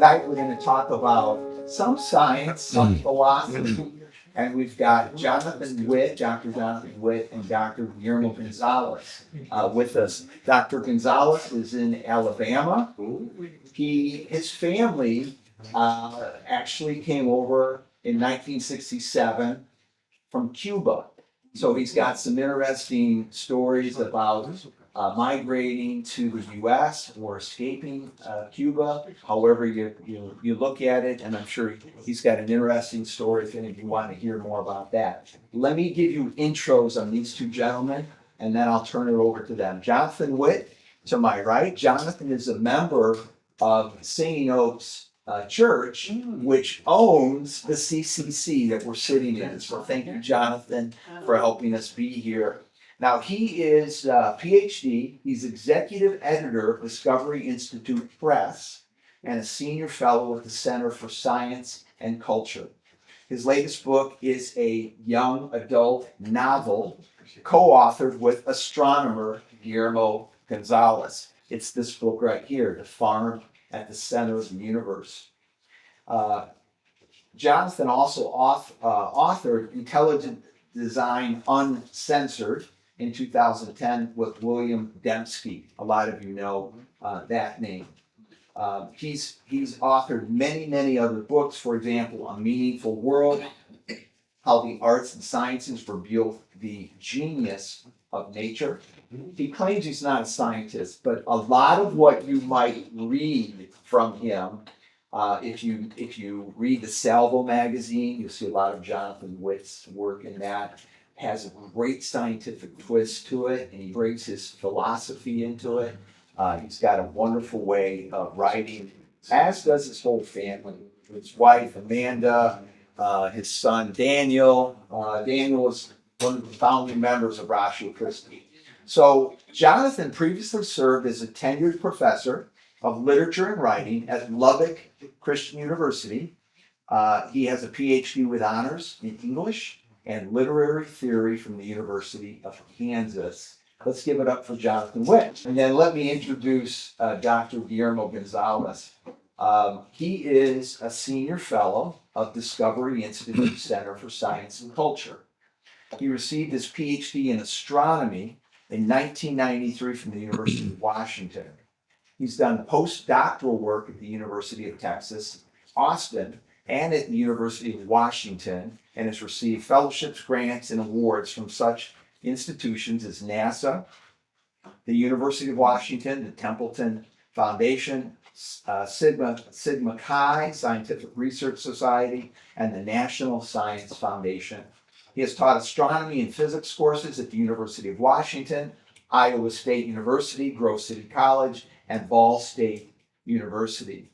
Tonight we're going to talk about some science, some philosophy, and we've got Jonathan Witt, Dr. Jonathan Witt, and Dr. Guillermo Gonzalez with us. Dr. Gonzalez is in Alabama. His family actually came over in 1967 from Cuba. So he's got some interesting stories about migrating to the U.S. or escaping Cuba, however you look at it, and I'm sure he's got an interesting story if any of you want to hear more about that. Let me give you intros on these two gentlemen, and then I'll turn it over to them. Jonathan Witt, to my right. Jonathan is a member of Singing Oaks Church, which owns the CCC that we're sitting in. So thank you, Jonathan, for helping us be here. Now, he is a PhD. He's executive editor of Discovery Institute Press and a senior fellow at the Center for Science and Culture. His latest book is a young adult novel co-authored with astronomer Guillermo Gonzalez. It's this book right here, The Farm at the Center of the Universe. Jonathan also authored Intelligent Design Uncensored in 2010 with William Dembski. A lot of you know that name. He's authored many other books. For example, A Meaningful World, How the Arts and Sciences Reveal the Genius of Nature. He claims he's not a scientist, but a lot of what you might read from him, if you read the Salvo magazine, you'll see a lot of Jonathan Witt's work in that. Has a great scientific twist to it, and he brings his philosophy into it. He's got a wonderful way of writing, as does his whole family. His wife, Amanda, his son, Daniel. Daniel is one of the founding members of Ratio Christi. So Jonathan previously served as a tenured professor of literature and writing at Lubbock Christian University. He has a PhD with honors in English and literary theory from the University of Kansas. Let's give it up for Jonathan Witt. And then let me introduce Dr. Guillermo Gonzalez. He is a senior fellow of Discovery Institute Center for Science and Culture. He received his PhD in astronomy in 1993 from the University of Washington. He's done postdoctoral work at the University of Texas, Austin, and at the University of Washington, and has received fellowships, grants, and awards from such institutions as NASA, the University of Washington, the Templeton Foundation, Sigma Chi Scientific Research Society, and the National Science Foundation. He has taught astronomy and physics courses at the University of Washington, Iowa State University, Grove City College, and Ball State University.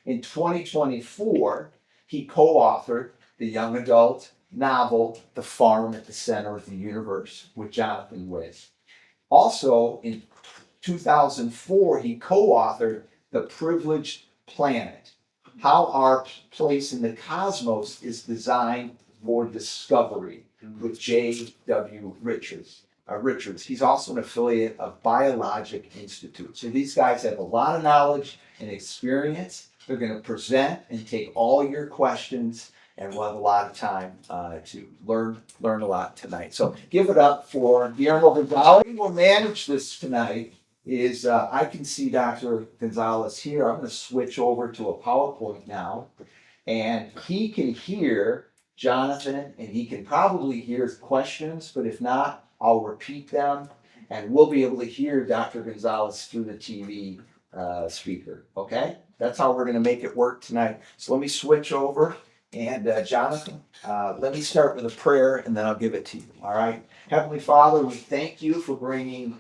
In 2024, he co-authored the young adult novel, The Farm at the Center of the Universe, with Jonathan Witt. Also, in 2004, he co-authored The Privileged Planet, How Our Place in the Cosmos is Designed for Discovery, with J.W. Richards. He's also an affiliate of Biologic Institute. So these guys have a lot of knowledge and experience. They're going to present and take all your questions, and we'll have a lot of time to learn a lot tonight. So give it up for Guillermo Gonzalez. We will manage this tonight. I can see Dr. Gonzalez here. I'm going to switch over to a PowerPoint now, and he can hear Jonathan, and he can probably hear questions, but if not, I'll repeat them, and we'll be able to hear Dr. Gonzalez through the TV speaker, okay? That's how we're going to make it work tonight. So let me switch over, and Jonathan, let me start with a prayer, and then I'll give it to you, all right? Heavenly Father, we thank you for bringing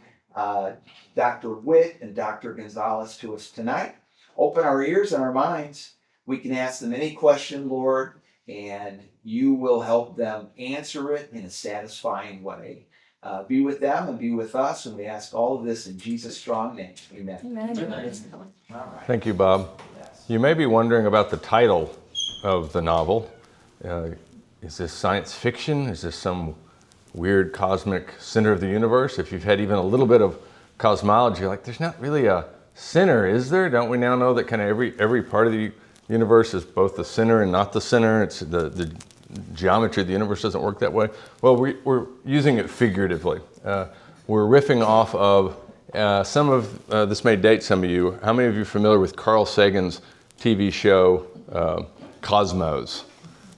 Dr. Witt and Dr. Gonzalez to us tonight. Open our ears and our minds. We can ask them any question, Lord, and you will help them answer it in a satisfying way. Be with them and be with us, and we ask all of this in Jesus' strong name. Amen. Amen. All right. Thank you, Bob. Yes. You may be wondering about the title of the novel. Is this science fiction? Is this some weird cosmic center of the universe? If you've had even a little bit of cosmology, you're like, there's not really a center, is there? Don't we now know that kind of every part of the universe is both the center and not the center. It's the geometry of the universe doesn't work that way. Well, we're using it figuratively. We're riffing off of this may date some of you. How many of you are familiar with Carl Sagan's TV show Cosmos?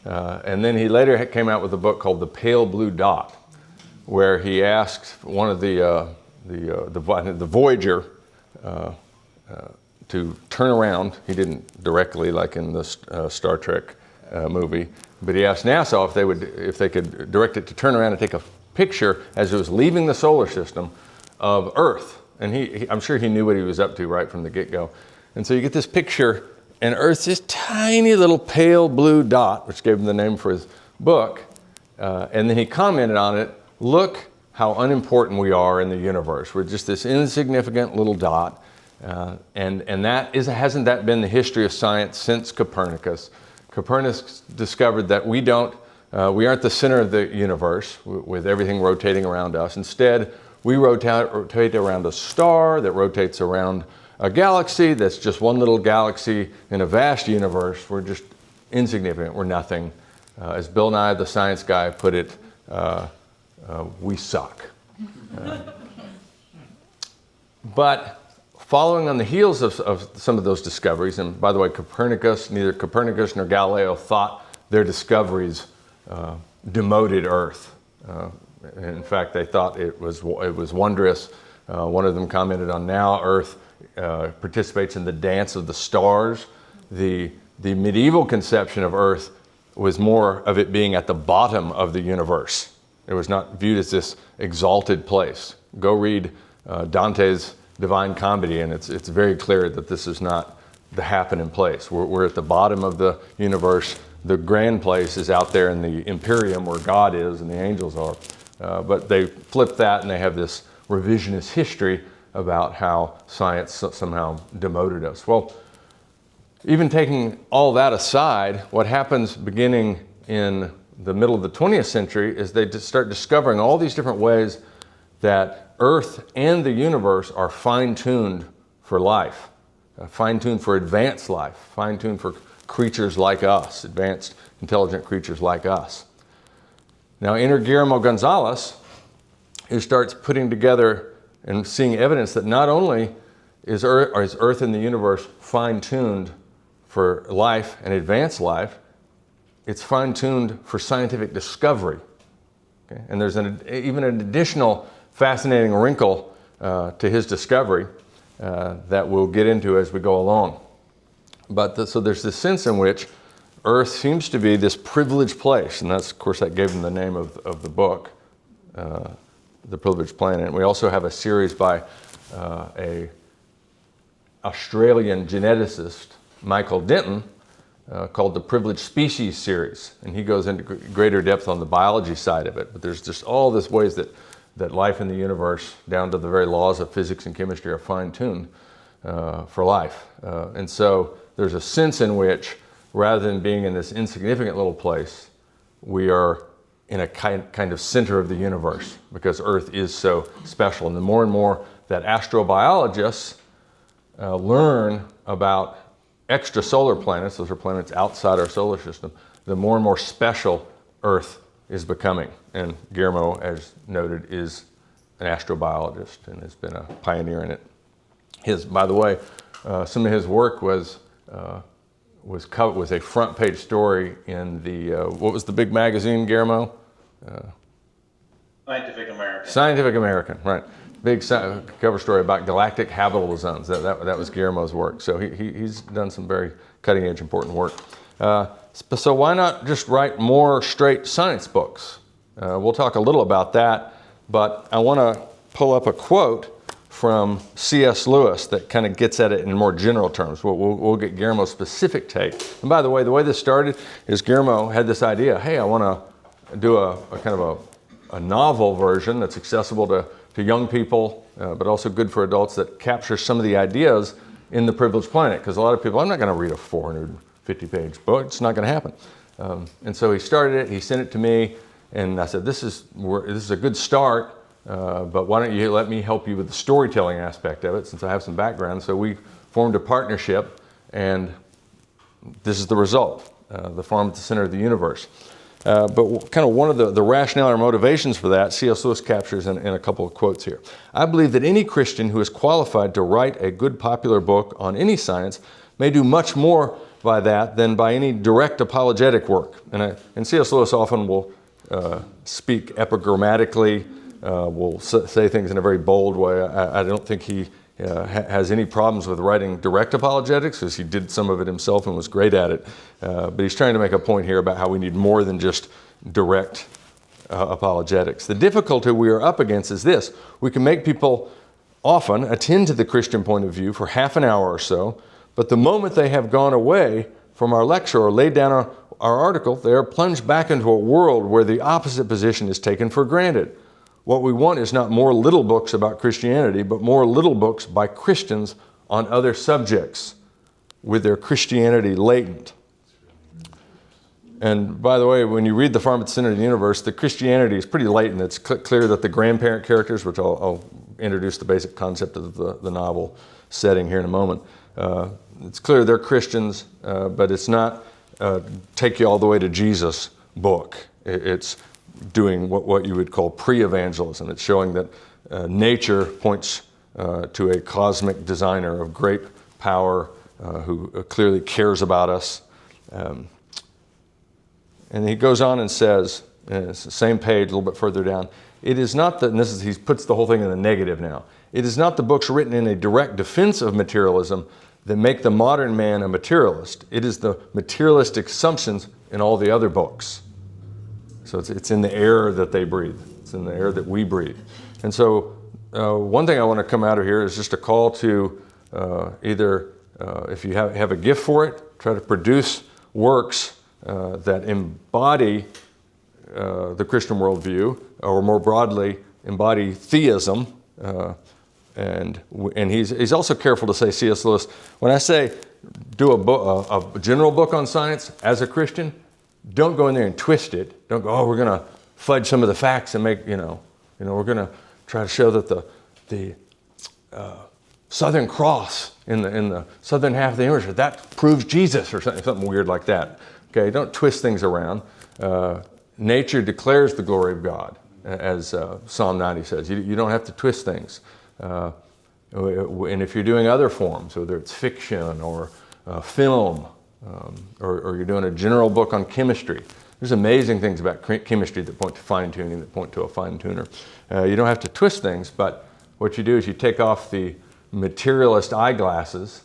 And then he later came out with a book called The Pale Blue Dot, where he asked one of the Voyager to turn around. He didn't directly, like in the Star Trek movie, but he asked NASA if they could direct it to turn around and take a picture as it was leaving the solar system of Earth. And I'm sure he knew what he was up to right from the get-go. And so you get this picture, and Earth's this tiny little pale blue dot, which gave him the name for his book. And then he commented on it, look how unimportant we are in the universe. We're just this insignificant little dot. And hasn't that been the history of science since Copernicus? Copernicus discovered that we aren't the center of the universe with everything rotating around us. Instead, we rotate around a star that rotates around a galaxy that's just one little galaxy in a vast universe. We're just insignificant. We're nothing. As Bill Nye, the science guy, put it, we suck. But following on the heels of some of those discoveries, and by the way, neither Copernicus nor Galileo thought their discoveries demoted Earth. In fact, they thought it was wondrous. One of them commented on now Earth participates in the dance of the stars. The medieval conception of Earth was more of it being at the bottom of the universe. It was not viewed as this exalted place. Go read Dante's Divine Comedy, and it's very clear that this is not the happening place. We're at the bottom of the universe. The grand place is out there in the Imperium where God is and the angels are. But they flip that, and they have this revisionist history about how science somehow demoted us. Well, even taking all that aside, what happens beginning in the middle of the 20th century is they just start discovering all these different ways that Earth and the universe are fine-tuned for life, fine-tuned for advanced life, fine-tuned for creatures like us, advanced intelligent creatures like us. Now enter Guillermo Gonzalez, who starts putting together and seeing evidence that not only is Earth and the universe fine-tuned for life and advanced life, it's fine-tuned for scientific discovery. Okay? And there's even an additional fascinating wrinkle to his discovery that we'll get into as we go along. But so there's this sense in which Earth seems to be this privileged place, and that's, of course, that gave him the name of the book, The Privileged Planet. And we also have a series by a Australian geneticist, Michael Denton, called the Privileged Species series, and he goes into greater depth on the biology side of it. But there's just all these ways that life in the universe, down to the very laws of physics and chemistry, are fine-tuned for life. And so there's a sense in which, rather than being in this insignificant little place, we are in a kind of center of the universe because Earth is so special. And the more and more that astrobiologists learn about extrasolar planets, those are planets outside our solar system, the more and more special Earth is becoming. And Guillermo, as noted, is an astrobiologist and has been a pioneer in it. By the way, some of his work was a front page story in the, what was the big magazine, Guillermo? Scientific American. Scientific American, right. Big cover story about galactic habitable zones. That was Guillermo's work. So he's done some very cutting edge, important work. So why not just write more straight science books? We'll talk a little about that, but I want to pull up a quote from C.S. Lewis that kind of gets at it in more general terms. We'll get Guillermo's specific take. And by the way this started is Guillermo had this idea, hey, I want to do a kind of a novel version that's accessible to young people, but also good for adults, that captures some of the ideas in The Privileged Planet. Because a lot of people, I'm not going to read a 450-page book. It's not going to happen. And so he started it. He sent it to me, and I said, this is a good start. But why don't you let me help you with the storytelling aspect of it, since I have some background. So we formed a partnership, and this is the result, the farm at the center of the universe. But kind of one of the rationale or motivations for that, C.S. Lewis captures in a couple of quotes here. I believe that any Christian who is qualified to write a good popular book on any science may do much more by that than by any direct apologetic work. And C.S. Lewis often will speak epigrammatically, will say things in a very bold way. I don't think he has any problems with writing direct apologetics, because he did some of it himself and was great at it. But he's trying to make a point here about how we need more than just direct apologetics. The difficulty we are up against is this. We can make people often attend to the Christian point of view for half an hour or so, but the moment they have gone away from our lecture or laid down our article, they are plunged back into a world where the opposite position is taken for granted. What we want is not more little books about Christianity, but more little books by Christians on other subjects with their Christianity latent. And by the way, when you read The Farm at the Center of the Universe, the Christianity is pretty latent. It's clear that the grandparent characters, which I'll introduce the basic concept of the novel setting here in a moment, it's clear they're Christians, but it's not take you all the way to Jesus book. It's doing what you would call pre-evangelism. It's showing that nature points to a cosmic designer of great power who clearly cares about us. And he goes on and says, and it's the same page, a little bit further down, it is not that, and he puts the whole thing in the negative now, it is not the books written in a direct defense of materialism that make the modern man a materialist. It is the materialistic assumptions in all the other books. So it's in the air that they breathe. It's in the air that we breathe. And so one thing I want to come out of here is just a call to either, if you have a gift for it, try to produce works that embody the Christian worldview, or more broadly, embody theism. And he's also careful to say, C.S. Lewis, when I say do a general book on science as a Christian, don't go in there and twist it. Don't go, oh, we're going to fudge some of the facts and make, we're going to try to show that the Southern Cross in the southern half of the universe, that proves Jesus, or something weird like that. Okay, don't twist things around. Nature declares the glory of God, as Psalm 90 says. You don't have to twist things. And if you're doing other forms, whether it's fiction or film, or you're doing a general book on chemistry, there's amazing things about chemistry that point to fine-tuning, that point to a fine-tuner. You don't have to twist things, but what you do is you take off the materialist eyeglasses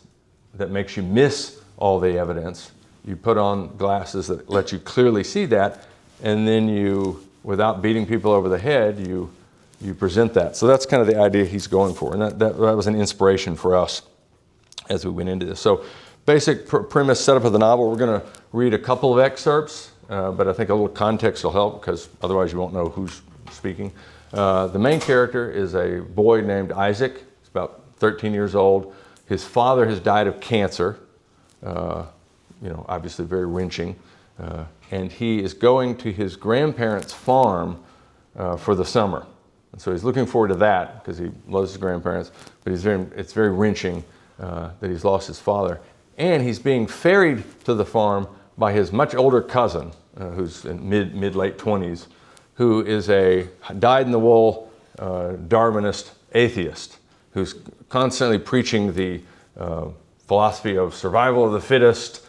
that makes you miss all the evidence. You put on glasses that let you clearly see that, and then you, without beating people over the head, you present that. So that's kind of the idea he's going for, and that was an inspiration for us as we went into this. So basic premise setup of the novel, we're going to read a couple of excerpts, but I think a little context will help, because otherwise you won't know who's speaking. The main character is a boy named Isaac. He's about 13 years old. His father has died of cancer, obviously very wrenching, and he is going to his grandparents' farm for the summer. And so he's looking forward to that because he loves his grandparents, but it's very wrenching that he's lost his father. And he's being ferried to the farm by his much older cousin, who's in mid-late 20s, who is a dyed-in-the-wool Darwinist atheist, who's constantly preaching the philosophy of survival of the fittest,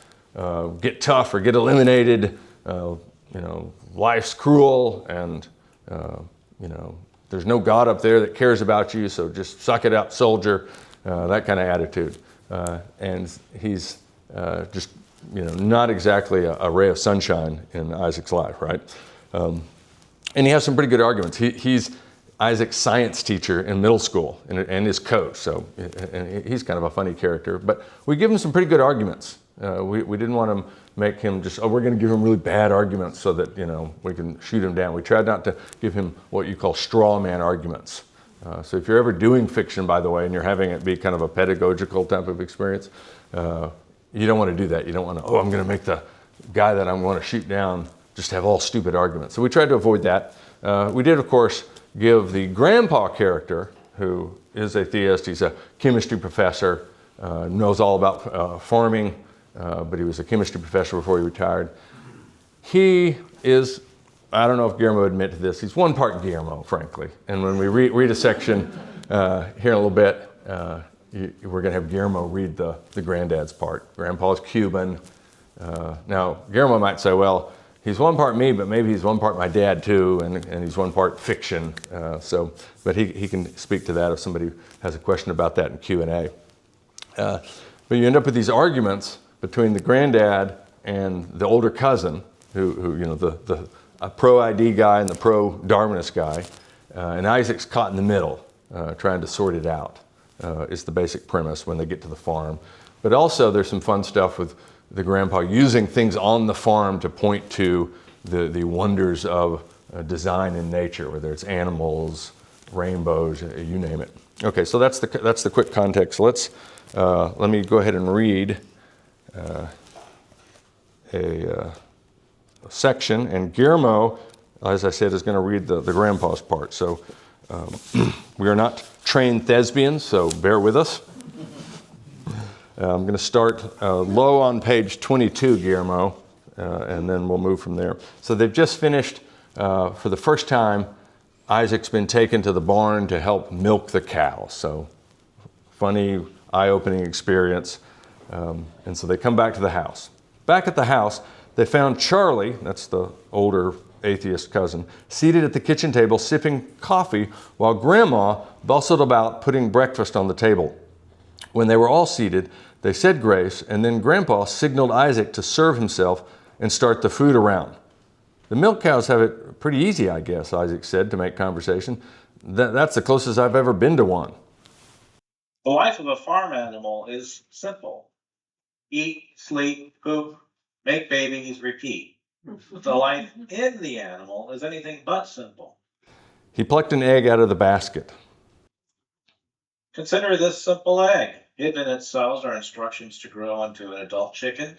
get tough or get eliminated, life's cruel, and there's no God up there that cares about you, so just suck it up, soldier, that kind of attitude. And he's just, not exactly a ray of sunshine in Isaac's life, right? And he has some pretty good arguments. He's Isaac's science teacher in middle school and his coach, so and he's kind of a funny character. But we give him some pretty good arguments. We didn't want to make him just, we're going to give him really bad arguments so that, we can shoot him down. We tried not to give him what you call straw man arguments. So if you're ever doing fiction, by the way, and you're having it be kind of a pedagogical type of experience, you don't want to do that. You don't want to, I'm going to make the guy that I'm going to shoot down just have all stupid arguments. So we tried to avoid that. We did, of course, give the grandpa character, who is a theist, he's a chemistry professor, knows all about farming, but he was a chemistry professor before he retired. He is, I don't know if Guillermo would admit to this, he's one part Guillermo, frankly. And when we read a section here in a little bit, we're going to have Guillermo read the granddad's part. Grandpa's Cuban. Now, Guillermo might say, well, he's one part me, but maybe he's one part my dad too, and he's one part fiction. But he can speak to that if somebody has a question about that in Q&A. But you end up with these arguments between the granddad and the older cousin, who you know, the pro-ID guy and the pro-Darwinist guy, and Isaac's caught in the middle, trying to sort it out. Is the basic premise when they get to the farm. But also there's some fun stuff with the grandpa using things on the farm to point to the wonders of design in nature, whether it's animals, rainbows, you name it. Okay, so that's the quick context. Let me go ahead and read a section, and Guillermo, as I said, is going to read the grandpa's part. So we are not trained thespians, so bear with us. I'm going to start low on page 22, Guillermo, and then we'll move from there. So they've just finished, for the first time, Isaac's been taken to the barn to help milk the cows. So funny, eye-opening experience. And so they come back to the house. Back at the house, they found Charlie, that's the older atheist cousin, seated at the kitchen table sipping coffee while Grandma bustled about putting breakfast on the table. When they were all seated, they said grace, and then Grandpa signaled Isaac to serve himself and start the food around. The milk cows have it pretty easy, I guess, Isaac said to make conversation. That's the closest I've ever been to one. The life of a farm animal is simple. Eat, sleep, poop, make babies, repeat. The life in the animal is anything but simple. He plucked an egg out of the basket. Consider this simple egg. Hidden in its cells are instructions to grow into an adult chicken.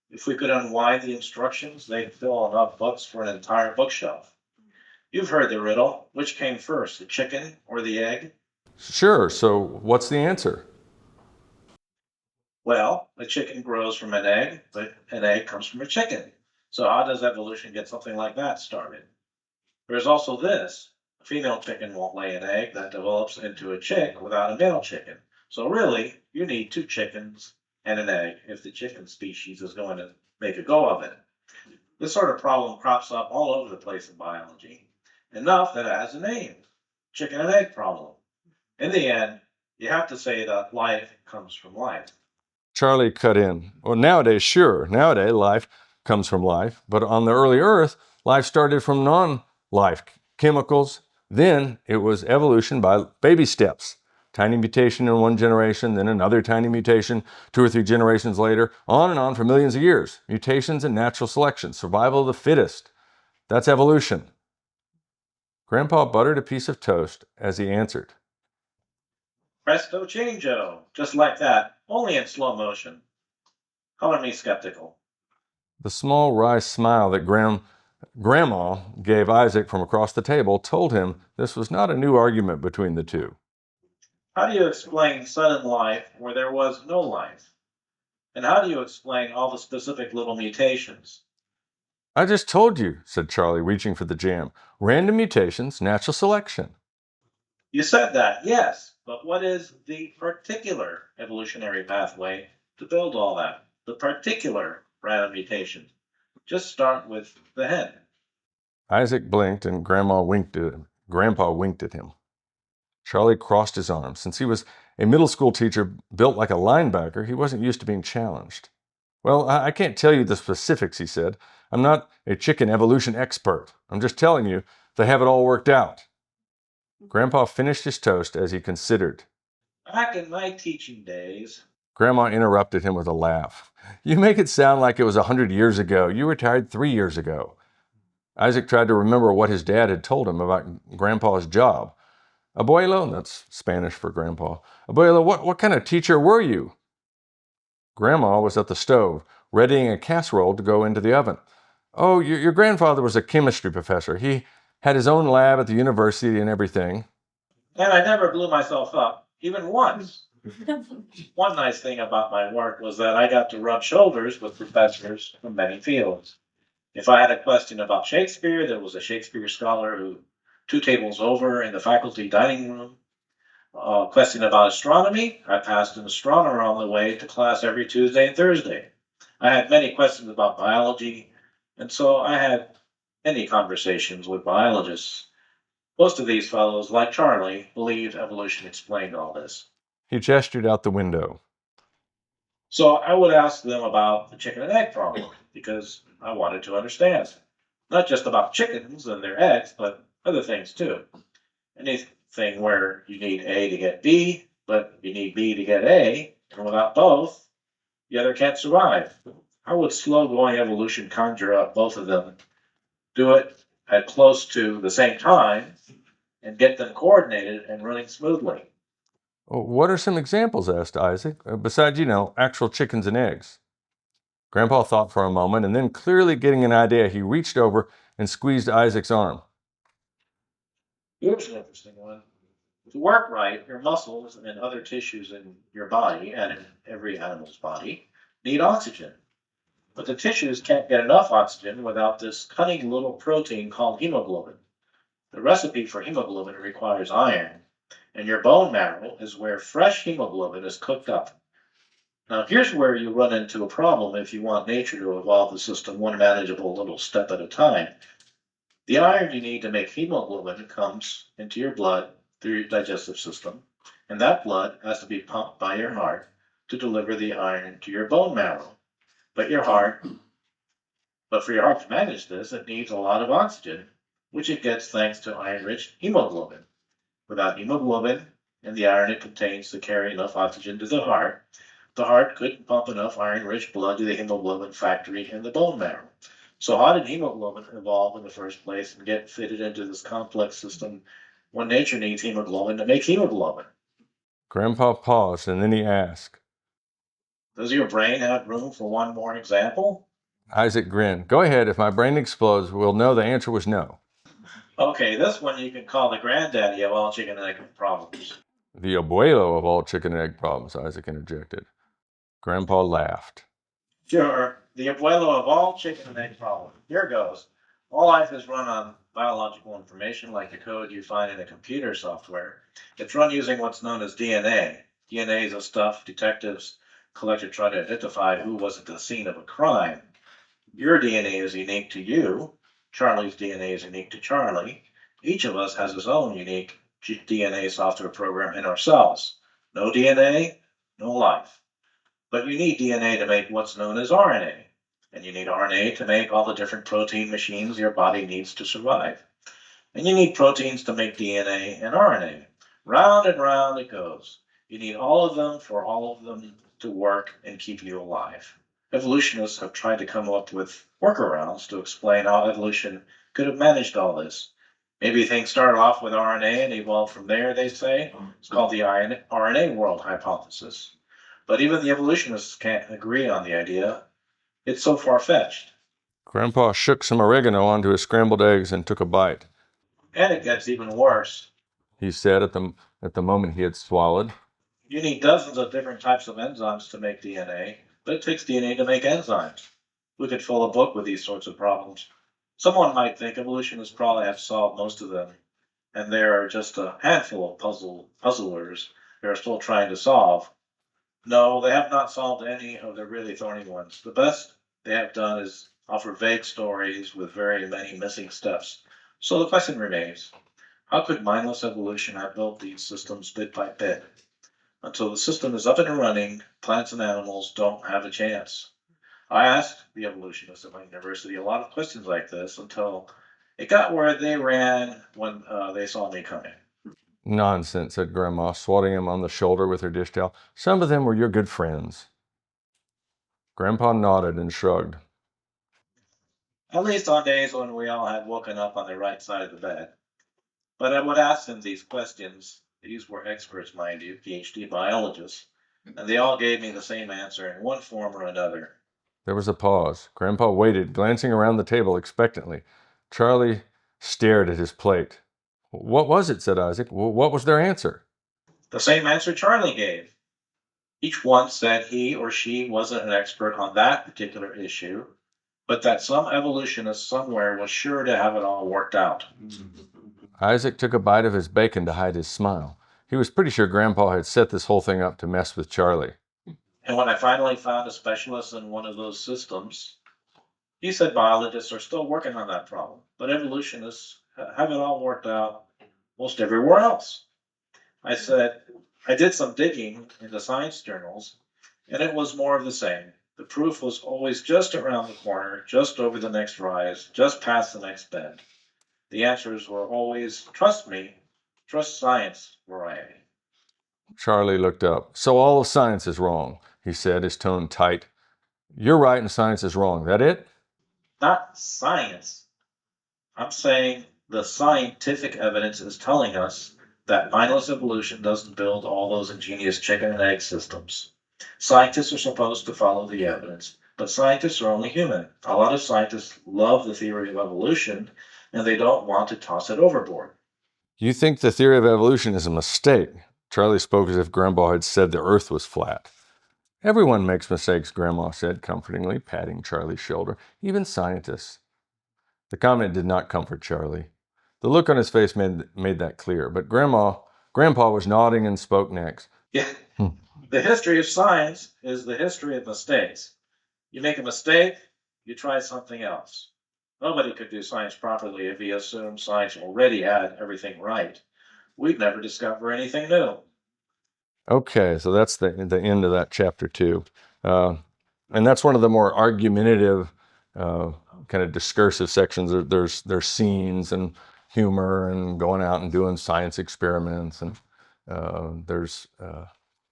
If we could unwind the instructions, they'd fill enough books for an entire bookshelf. You've heard the riddle. Which came first, the chicken or the egg? Sure, so what's the answer? Well, a chicken grows from an egg, but an egg comes from a chicken. So how does evolution get something like that started? There's also this. A female chicken won't lay an egg that develops into a chick without a male chicken. So really, you need two chickens and an egg if the chicken species is going to make a go of it. This sort of problem crops up all over the place in biology. Enough that it has a name. Chicken and egg problem. In the end, you have to say that life comes from life. Charlie cut in. Well, nowadays, sure. Nowadays, life comes from life. But on the early Earth, life started from non-life chemicals. Then it was evolution by baby steps. Tiny mutation in one generation, then another tiny mutation 2 or 3 generations later, on and on for millions of years. Mutations and natural selection, survival of the fittest. That's evolution. Grandpa buttered a piece of toast as he answered. Presto changeo, just like that, only in slow motion. Color me skeptical. The small wry smile that Grandma gave Isaac from across the table told him this was not a new argument between the two. How do you explain sudden life where there was no life? And how do you explain all the specific little mutations? I just told you, said Charlie, reaching for the jam. Random mutations, natural selection. You said that, yes, but what is the particular evolutionary pathway to build all that? The particular random mutation. Just start with the hen. Isaac blinked and Grandpa winked at him. Charlie crossed his arms. Since he was a middle school teacher built like a linebacker, he wasn't used to being challenged. Well, I can't tell you the specifics, he said. I'm not a chicken evolution expert. I'm just telling you they have it all worked out. Grandpa finished his toast as he considered. Back in my teaching days. Grandma interrupted him with a laugh. You make it sound like it was 100 years ago. You retired 3 years ago. Isaac tried to remember what his dad had told him about Grandpa's job. Abuelo, that's Spanish for Grandpa. Abuelo, what kind of teacher were you? Grandma was at the stove, readying a casserole to go into the oven. Oh, your grandfather was a chemistry professor. He had his own lab at the university and everything. And I never blew myself up, even once. One nice thing about my work was that I got to rub shoulders with professors from many fields. If I had a question about Shakespeare, there was a Shakespeare scholar who 2 tables over in the faculty dining room. A question about astronomy, I passed an astronomer on the way to class every Tuesday and Thursday. I had many questions about biology, and so I had many conversations with biologists. Most of these fellows, like Charlie, believed evolution explained all this. He gestured out the window. So I would ask them about the chicken and egg problem because I wanted to understand. Not just about chickens and their eggs, but other things too. Anything where you need A to get B, but you need B to get A, and without both, the other can't survive. How would slow going evolution conjure up both of them, do it at close to the same time, and get them coordinated and running smoothly? What are some examples? Asked Isaac, besides, actual chickens and eggs. Grandpa thought for a moment, and then, clearly getting an idea, he reached over and squeezed Isaac's arm. Here's an interesting one. To work right, your muscles and other tissues in your body and in every animal's body need oxygen. But the tissues can't get enough oxygen without this cunning little protein called hemoglobin. The recipe for hemoglobin requires iron, and your bone marrow is where fresh hemoglobin is cooked up. Now, here's where you run into a problem if you want nature to evolve the system one manageable little step at a time. The iron you need to make hemoglobin comes into your blood through your digestive system, and that blood has to be pumped by your heart to deliver the iron to your bone marrow. But your heart, but for your heart to manage this, it needs a lot of oxygen, which it gets thanks to iron-rich hemoglobin. Without hemoglobin and the iron it contains to carry enough oxygen to the heart couldn't pump enough iron-rich blood to the hemoglobin factory in the bone marrow. So how did hemoglobin evolve in the first place and get fitted into this complex system when nature needs hemoglobin to make hemoglobin? Grandpa paused, and then he asked. Does your brain have room for one more example? Isaac grinned. Go ahead. If my brain explodes, we'll know the answer was no. Okay, this one you can call the granddaddy of all chicken and egg problems. The abuelo of all chicken and egg problems, Isaac interjected. Grandpa laughed. Sure, the abuelo of all chicken and egg problems. Here goes. All life is run on biological information like the code you find in a computer software. It's run using what's known as DNA. DNA is the stuff detectives collect to try to identify who was at the scene of a crime. Your DNA is unique to you. Charlie's DNA is unique to Charlie. Each of us has his own unique DNA software program in our cells. No DNA, no life. But you need DNA to make what's known as RNA. And you need RNA to make all the different protein machines your body needs to survive. And you need proteins to make DNA and RNA. Round and round it goes. You need all of them for all of them to work and keep you alive. Evolutionists have tried to come up with workarounds to explain how evolution could have managed all this. Maybe things started off with RNA and evolved from there, they say. It's called the RNA world hypothesis. But even the evolutionists can't agree on the idea. It's so far-fetched. Grandpa shook some oregano onto his scrambled eggs and took a bite. And it gets even worse. He said at the moment he had swallowed. You need dozens of different types of enzymes to make DNA, but it takes DNA to make enzymes. We could fill a book with these sorts of problems. Someone might think evolutionists probably have solved most of them, and there are just a handful of puzzlers they are still trying to solve. No, they have not solved any of the really thorny ones. The best they have done is offer vague stories with very many missing steps. So the question remains, how could mindless evolution have built these systems bit by bit? Until the system is up and running, plants and animals don't have a chance. I asked the evolutionists at my university a lot of questions like this until it got where they ran when they saw me coming. Nonsense, said Grandma, swatting him on the shoulder with her dish towel. Some of them were your good friends. Grandpa nodded and shrugged. At least on days when we all had woken up on the right side of the bed. But I would ask them these questions. These were experts, mind you, PhD biologists, and they all gave me the same answer in one form or another. There was a pause. Grandpa waited, glancing around the table expectantly. Charlie stared at his plate. What was it? Said Isaac. What was their answer? The same answer Charlie gave. Each one said he or she wasn't an expert on that particular issue, but that some evolutionist somewhere was sure to have it all worked out. Isaac took a bite of his bacon to hide his smile. He was pretty sure Grandpa had set this whole thing up to mess with Charlie. And when I finally found a specialist in one of those systems, he said biologists are still working on that problem, but evolutionists have it all worked out most everywhere else. I said, I did some digging in the science journals, and it was more of the same. The proof was always just around the corner, just over the next rise, just past the next bend. The answers were always, trust me, trust science variety. Charlie looked up. So all of science is wrong, he said, his tone tight. You're right and science is wrong. That it? Not science. I'm saying the scientific evidence is telling us that mindless evolution doesn't build all those ingenious chicken and egg systems. Scientists are supposed to follow the evidence, but scientists are only human. A lot of scientists love the theory of evolution and they don't want to toss it overboard. You think the theory of evolution is a mistake. Charlie spoke as if Grandpa had said the earth was flat. Everyone makes mistakes, Grandma said comfortingly, patting Charlie's shoulder, even scientists. The comment did not comfort Charlie. The look on his face made that clear, but Grandpa was nodding and spoke next. Yeah. The history of science is the history of mistakes. You make a mistake, you try something else. Nobody could do science properly if he assumed science already had everything right. We'd never discover anything new. Okay, so that's the end of that chapter 2. And that's one of the more argumentative, kind of discursive sections. There's scenes and humor and going out and doing science experiments. And there's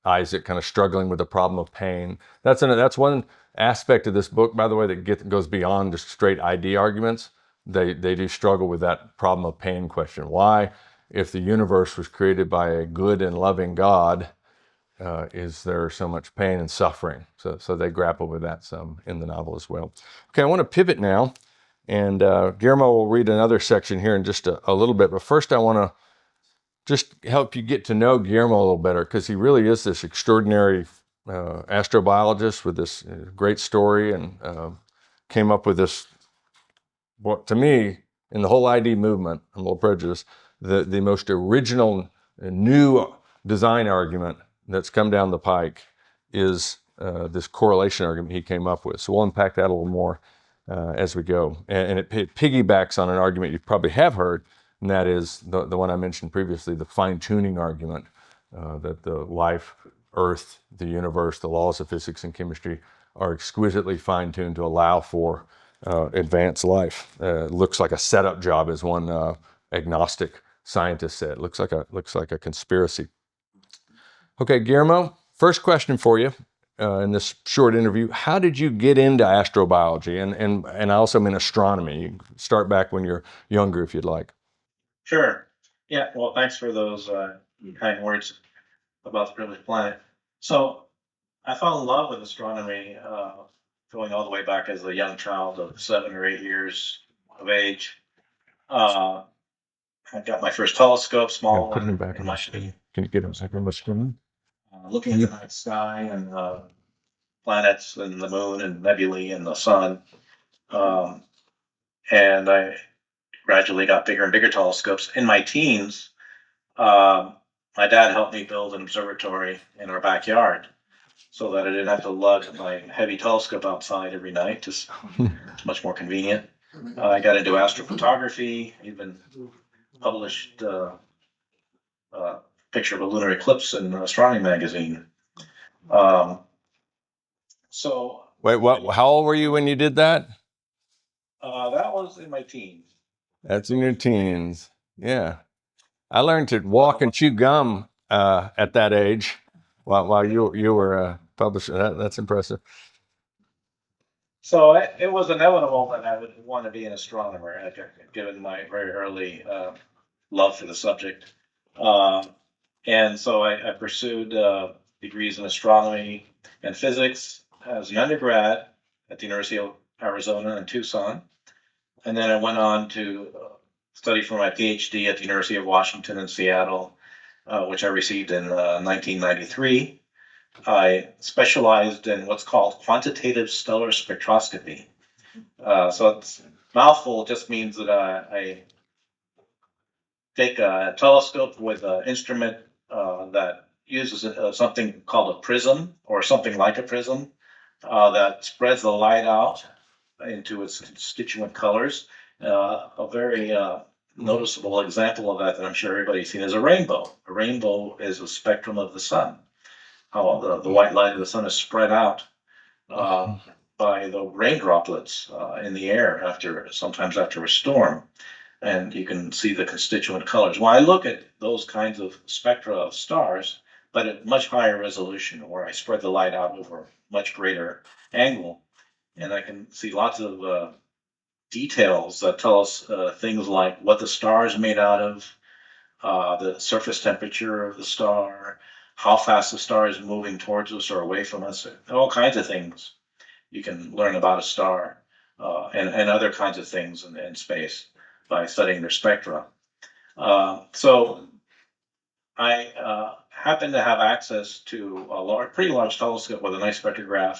Isaac kind of struggling with the problem of pain. That's one aspect of this book, by the way, that goes beyond just straight ID arguments. They do struggle with that problem of pain question. Why, if the universe was created by a good and loving God, is there so much pain and suffering? So they grapple with that some in the novel as well. Okay, I want to pivot now, and Guillermo will read another section here in just a little bit. But first, I want to just help you get to know Guillermo a little better, because he really is this extraordinary astrobiologist with this great story, and came up with this, what to me, in the whole ID movement, I'm a little prejudiced, the most original new design argument that's come down the pike is this correlation argument he came up with. So we'll unpack that a little more as we go. And it piggybacks on an argument you probably have heard, and that is the one I mentioned previously, the fine-tuning argument, that the life, Earth, the universe, the laws of physics and chemistry are exquisitely fine-tuned to allow for advanced life. Looks like a setup job, as one agnostic scientist said. Looks like a conspiracy. Okay, Guillermo, first question for you in this short interview. How did you get into astrobiology? And I also mean astronomy. You can start back when you're younger if you'd like. Sure. Yeah, well, thanks for those kind words about the privileged planet. So I fell in love with astronomy going all the way back as a young child of 7 or 8 years of age. I got my first telescope, small Put one, him back in on my the screen. Can you get him back on the screen? looking at the night sky and planets and the moon and nebulae and the sun. And I gradually got bigger and bigger telescopes. In my teens, my dad helped me build an observatory in our backyard so that I didn't have to lug my heavy telescope outside every night. It's much more convenient. I got into astrophotography, even published a picture of a lunar eclipse in Astronomy magazine. So Wait, what? How old were you when you did that? that was in my teens. That's in your teens. Yeah. I learned to walk and chew gum at that age while you were publishing. That's impressive. So it was inevitable that I would want to be an astronomer, given my very early love for the subject. And so I pursued degrees in astronomy and physics as an undergrad at the University of Arizona in Tucson. And then I went on to study for my PhD at the University of Washington in Seattle, which I received in 1993. I specialized in what's called quantitative stellar spectroscopy. So it's mouthful just means that I take a telescope with an instrument that uses something called a prism or something like a prism that spreads the light out into its constituent colors. A very noticeable example of that I'm sure everybody's seen is a rainbow. A rainbow is a spectrum of the sun. How the white light of the sun is spread out uh, by the rain droplets in the air sometimes after a storm, and you can see the constituent colors. Well, I look at those kinds of spectra of stars, but at much higher resolution, where I spread the light out over much greater angle, and I can see lots of details that tell us things like what the star is made out of, the surface temperature of the star, how fast the star is moving towards us or away from us, all kinds of things you can learn about a star and other kinds of things in space by studying their spectra. So I happen to have access to pretty large telescope with a nice spectrograph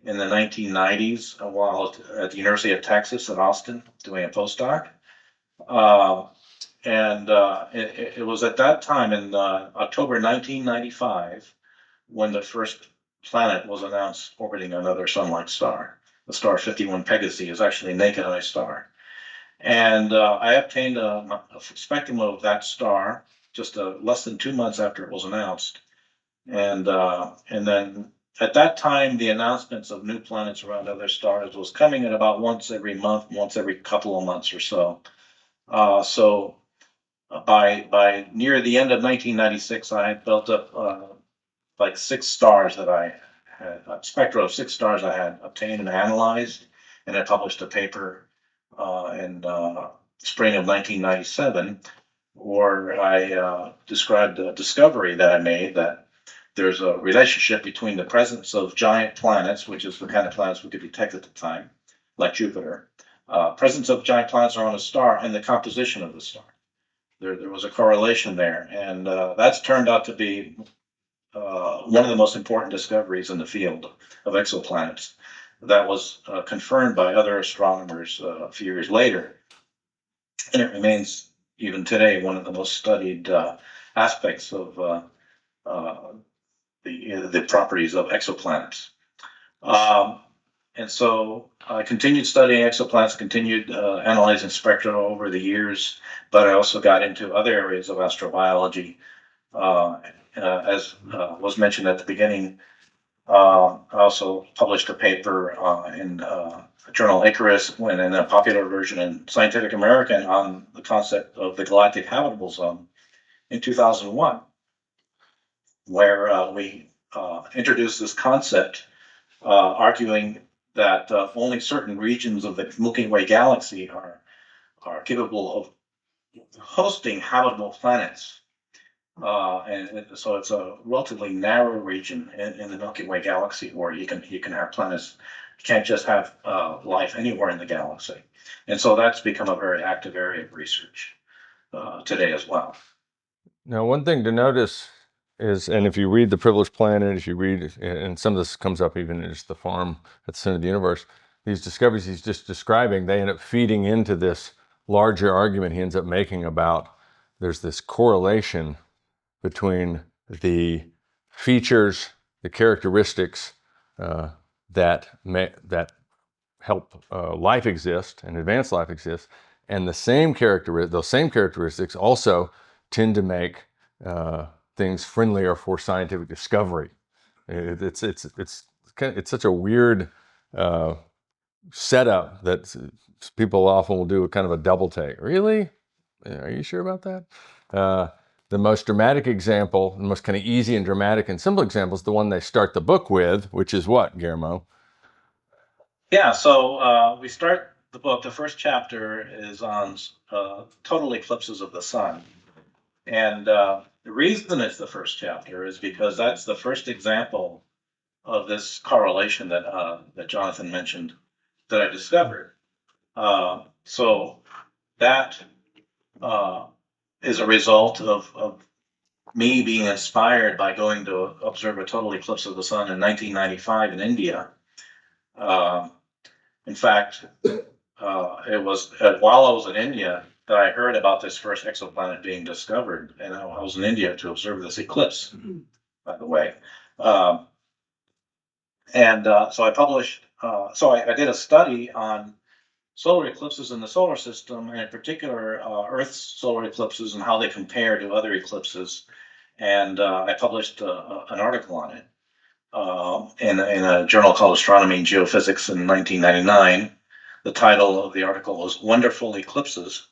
in the 1990s while at the University of Texas at Austin doing a postdoc. Uh, it was at that time in October 1995 when the first planet was announced orbiting another sun-like star. The star 51 Pegasi is actually a naked eye star. And I obtained a spectrum of that star just less than 2 months after it was announced. And then at that time, the announcements of new planets around other stars was coming at about once every month, once every couple of months or so. By near the end of 1996, I had built up like 6 stars that I had, a spectra of 6 stars I had obtained and analyzed, and I published a paper in spring of 1997, where I described a discovery that I made that there's a relationship between the presence of giant planets, which is the kind of planets we could detect at the time, like Jupiter, presence of giant planets around a star, and the composition of the star. There was a correlation there, and that's turned out to be one of the most important discoveries in the field of exoplanets. That was confirmed by other astronomers a few years later, and it remains even today one of the most studied aspects of the properties of exoplanets. And so I continued studying exoplanets, continued analyzing spectra over the years, but I also got into other areas of astrobiology. As was mentioned at the beginning, I also published a paper in journal Icarus, and in a popular version in Scientific American on the concept of the galactic habitable zone in 2001, where we introduced this concept, arguing that only certain regions of the Milky Way galaxy are capable of hosting habitable planets. And so it's a relatively narrow region in the Milky Way galaxy where you can have planets. You can't just have life anywhere in the galaxy, and so that's become a very active area of research today as well. Now, one thing to notice is, and if you read The Privileged Planet, if you read, and some of this comes up even in just The Farm at the Center of the Universe, these discoveries he's just describing, they end up feeding into this larger argument he ends up making about there's this correlation between the features, the characteristics that help life exist and advanced life exist, and those same characteristics also tend to make things friendlier for scientific discovery. It's such a weird setup that people often will do a kind of a double take. Really? Are you sure about that? The most dramatic example, the most kind of easy and dramatic and simple example is the one they start the book with, which is what, Guillermo? Yeah, so we start the book. The first chapter is on total eclipses of the sun. And the reason it's the first chapter is because that's the first example of this correlation that Jonathan mentioned that I discovered. So that is a result of me being inspired by going to observe a total eclipse of the sun in 1995 in India. In fact, it was while I was in India that I heard about this first exoplanet being discovered, and I was in India to observe this eclipse, by the way. Um, so I published. I did a study on solar eclipses in the solar system, and in particular, Earth's solar eclipses and how they compare to other eclipses. And I published an article on it in a journal called Astronomy and Geophysics in 1999. The title of the article was "Wonderful Eclipses,"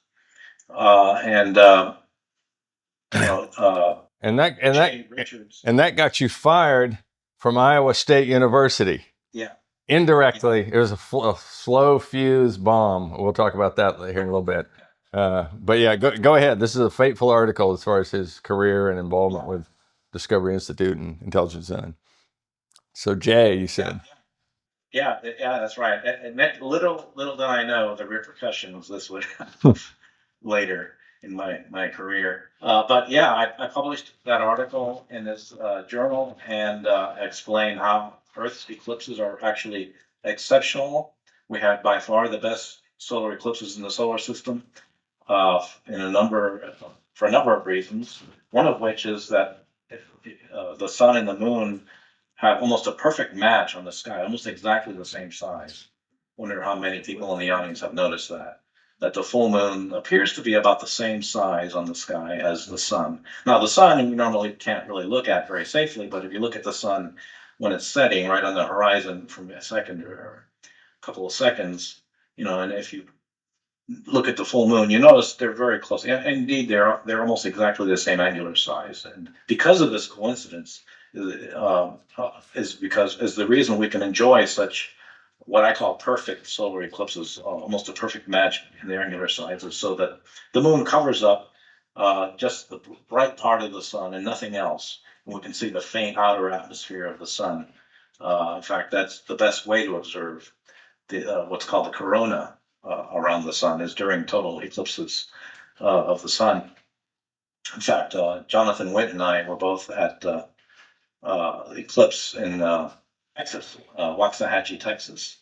and you know, And that and that Jay Richards. and that got you fired from Iowa State University. Yeah, Indirectly, it was a slow fuse bomb. We'll talk about that here in a little bit. But yeah, go ahead. This is a fateful article as far as his career and involvement with Discovery Institute and Intelligence Zone. So Jay, you said. yeah, that's right. And little did I know the repercussions this would have later in my career. But yeah, I published that article in this journal and explained how Earth's eclipses are actually exceptional. We have by far the best solar eclipses in the solar system in for a number of reasons. One of which is that the sun and the moon have almost a perfect match on the sky, almost exactly the same size. Wonder how many people in the audience have noticed that. That the full moon appears to be about the same size on the sky as the sun. Now, the sun you normally can't really look at very safely, but if you look at the sun when it's setting right on the horizon from a second or a couple of seconds, and if you look at the full moon, you notice they're very close. And indeed, they're almost exactly the same angular size. And because of this coincidence, is the reason we can enjoy such what I call perfect solar eclipses, almost a perfect match in their angular sizes, so that the moon covers up just the bright part of the sun and nothing else. And we can see the faint outer atmosphere of the sun. In fact, that's the best way to observe what's called the corona around the sun is during total eclipses of the sun. In fact, Jonathan Witt and I were both at the eclipse in Texas, Waxahachie, Texas,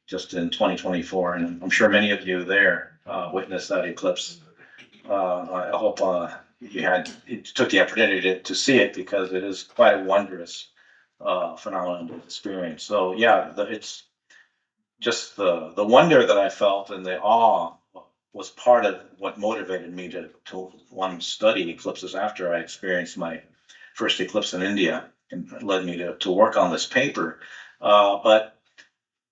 just in 2024, and I'm sure many of you there witnessed that eclipse. I hope you took the opportunity to see it because it is quite a wondrous phenomenon to experience. So yeah, it's just the wonder that I felt and the awe was part of what motivated me to want to study eclipses after I experienced my first eclipse in India and led me to work on this paper. But